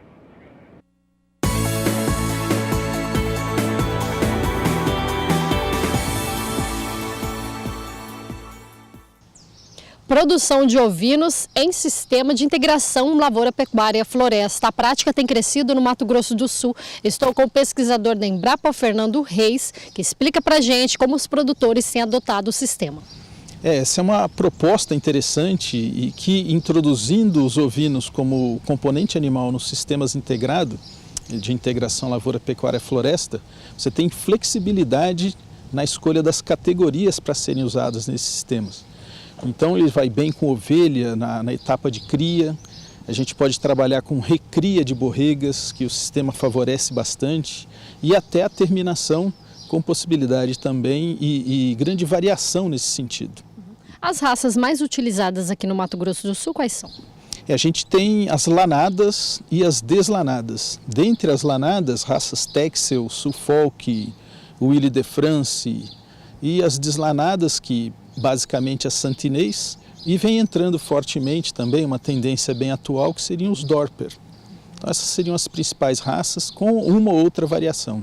Produção de ovinos em sistema de integração lavoura-pecuária-floresta. A prática tem crescido no Mato Grosso do Sul. Estou com o pesquisador da Embrapa, Fernando Reis, que explica para a gente como os produtores têm adotado o sistema. Essa é uma proposta interessante e que, introduzindo os ovinos como componente animal nos sistemas integrados, de integração lavoura-pecuária-floresta, você tem flexibilidade na escolha das categorias para serem usadas nesses sistemas. Então ele vai bem com ovelha na etapa de cria, a gente pode trabalhar com recria de borregas, que o sistema favorece bastante, e até a terminação, com possibilidade também e grande variação nesse sentido. As raças mais utilizadas aqui no Mato Grosso do Sul, quais são? A gente tem as lanadas e as deslanadas. Dentre as lanadas, raças Texel, Suffolk, Willie de France, e as deslanadas, que basicamente a santinês, E vem entrando fortemente também uma tendência bem atual, que seriam os Dorper. Então, essas seriam as principais raças, com uma ou outra variação.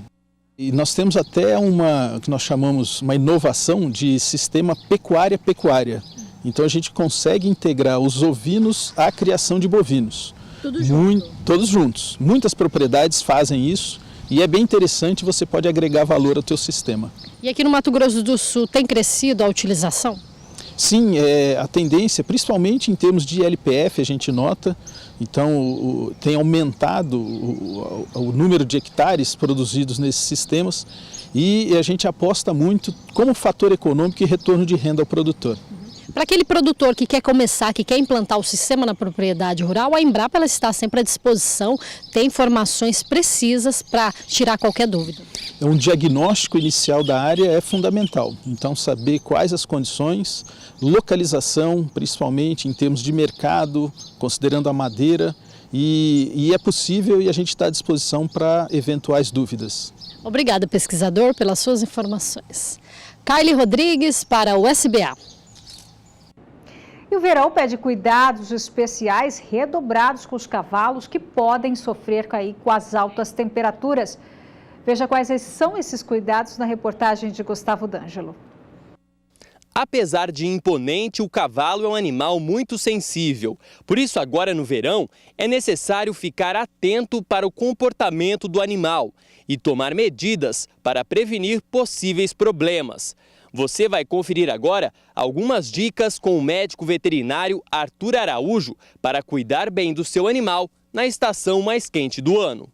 E nós temos até uma, que nós chamamos uma inovação de sistema pecuária-pecuária. Então a gente consegue integrar os ovinos à criação de bovinos. Tudo junto? Todos juntos. Muitas propriedades fazem isso e é bem interessante, você pode agregar valor ao teu sistema. E aqui no Mato Grosso do Sul tem crescido a utilização? Sim, a tendência, principalmente em termos de LPF, a gente nota, então tem aumentado o número de hectares produzidos nesses sistemas e a gente aposta muito como fator econômico e retorno de renda ao produtor. Para aquele produtor que quer começar, que quer implantar o sistema na propriedade rural, a Embrapa ela está sempre à disposição, tem informações precisas para tirar qualquer dúvida. Um diagnóstico inicial da área é fundamental, então saber quais as condições, localização, principalmente em termos de mercado, considerando a madeira, e é possível e a gente está à disposição para eventuais dúvidas. Obrigada, pesquisador, pelas suas informações. Kylie Rodrigues para o SBA. E o verão pede cuidados especiais redobrados com os cavalos que podem sofrer com as altas temperaturas. Veja quais são esses cuidados na reportagem de Gustavo D'Angelo. Apesar de imponente, o cavalo é um animal muito sensível. Por isso, agora no verão, é necessário ficar atento para o comportamento do animal e tomar medidas para prevenir possíveis problemas. Você vai conferir agora algumas dicas com o médico veterinário Arthur Araújo para cuidar bem do seu animal na estação mais quente do ano.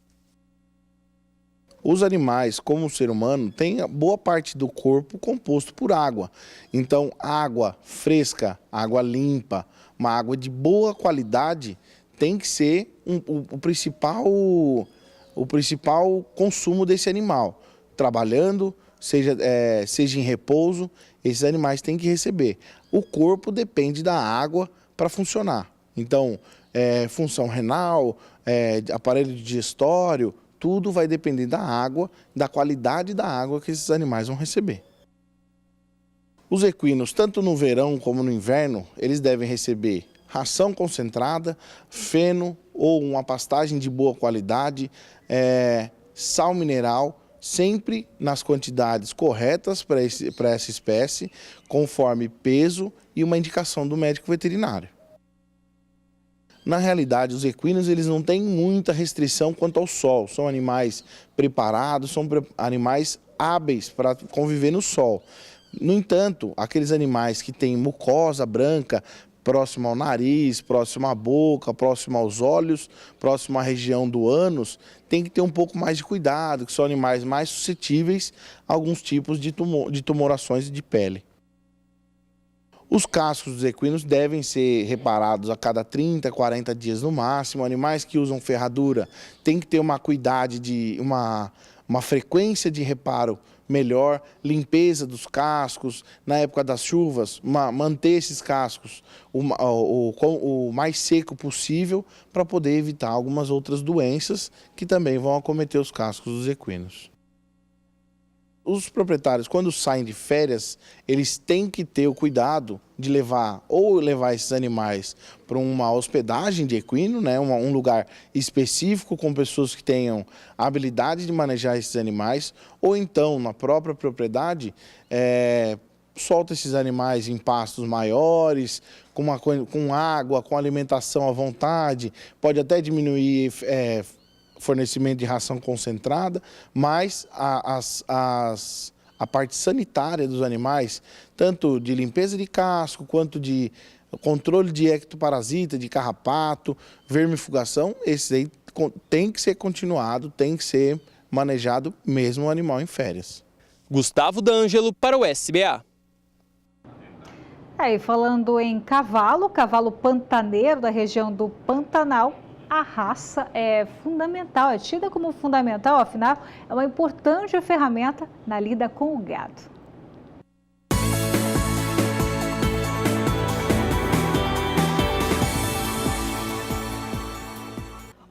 Os animais, como o ser humano, têm boa parte do corpo composto por água. Então, água fresca, água limpa, uma água de boa qualidade tem que ser o principal consumo desse animal. Trabalhando, seja em repouso, esses animais têm que receber. O corpo depende da água para funcionar. Então, função renal, aparelho digestório, tudo vai depender da água, da qualidade da água que esses animais vão receber. Os equinos, tanto no verão como no inverno, eles devem receber ração concentrada, feno ou uma pastagem de boa qualidade, sal mineral, sempre nas quantidades corretas para essa espécie, conforme peso e uma indicação do médico veterinário. Na realidade, os equinos eles não têm muita restrição quanto ao sol, são animais preparados, são animais hábeis para conviver no sol. No entanto, aqueles animais que têm mucosa branca, próximo ao nariz, próximo à boca, próximo aos olhos, próximo à região do ânus, tem que ter um pouco mais de cuidado, que são animais mais suscetíveis a alguns tipos de tumorações de pele. Os cascos dos equinos devem ser reparados a cada 30, 40 dias no máximo. Animais que usam ferradura têm que ter uma frequência de reparo melhor, limpeza dos cascos, na época das chuvas, manter esses cascos o mais seco possível para poder evitar algumas outras doenças que também vão acometer os cascos dos equinos. Os proprietários, quando saem de férias, eles têm que ter o cuidado de levar esses animais para uma hospedagem de equino, né, um lugar específico com pessoas que tenham habilidade de manejar esses animais, ou então, na própria propriedade, solta esses animais em pastos maiores, com água, com alimentação à vontade, pode até diminuir fornecimento de ração concentrada, mas a parte sanitária dos animais, tanto de limpeza de casco, quanto de controle de ectoparasita, de carrapato, vermifugação, esse aí tem que ser continuado, tem que ser manejado mesmo o animal em férias. Gustavo D'Angelo para o SBA. E falando em cavalo pantaneiro da região do Pantanal, a raça é fundamental, é tida como fundamental, afinal, é uma importante ferramenta na lida com o gado.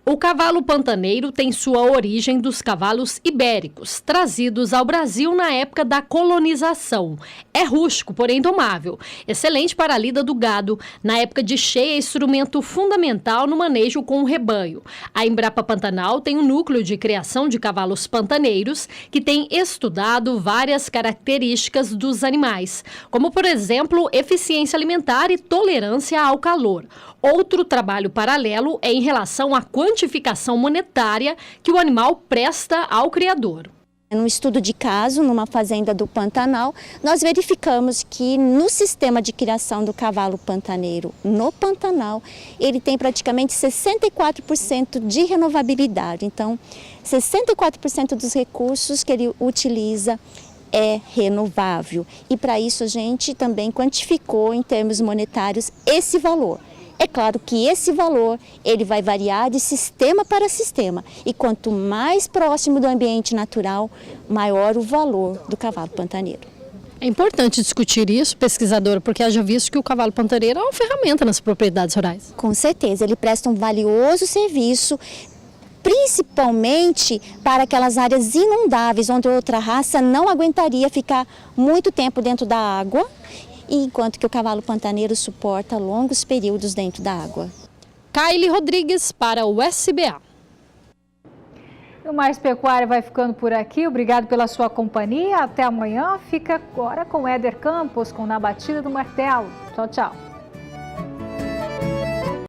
O O cavalo pantaneiro tem sua origem dos cavalos ibéricos, trazidos ao Brasil na época da colonização. É rústico, porém domável, excelente para a lida do gado. Na época de cheia, é instrumento fundamental no manejo com o rebanho. A Embrapa Pantanal tem um núcleo de criação de cavalos pantaneiros que tem estudado várias características dos animais, como, por exemplo, eficiência alimentar e tolerância ao calor. Outro trabalho paralelo é em relação à quantificação monetária que o animal presta ao criador. Num estudo de caso, numa fazenda do Pantanal, nós verificamos que no sistema de criação do cavalo pantaneiro no Pantanal, ele tem praticamente 64% de renovabilidade. Então, 64% dos recursos que ele utiliza é renovável. E para isso a gente também quantificou em termos monetários esse valor. É claro que esse valor ele vai variar de sistema para sistema e quanto mais próximo do ambiente natural, maior o valor do cavalo pantaneiro. É importante discutir isso, pesquisadora, porque haja visto que o cavalo pantaneiro é uma ferramenta nas propriedades rurais. Com certeza, ele presta um valioso serviço, principalmente para aquelas áreas inundáveis, onde outra raça não aguentaria ficar muito tempo dentro da água, enquanto que o cavalo pantaneiro suporta longos períodos dentro da água. Kaile Rodrigues para o SBA. O Mais Pecuária vai ficando por aqui. Obrigado pela sua companhia. Até amanhã. Fica agora com Éder Campos, com Na Batida do Martelo. Tchau, tchau.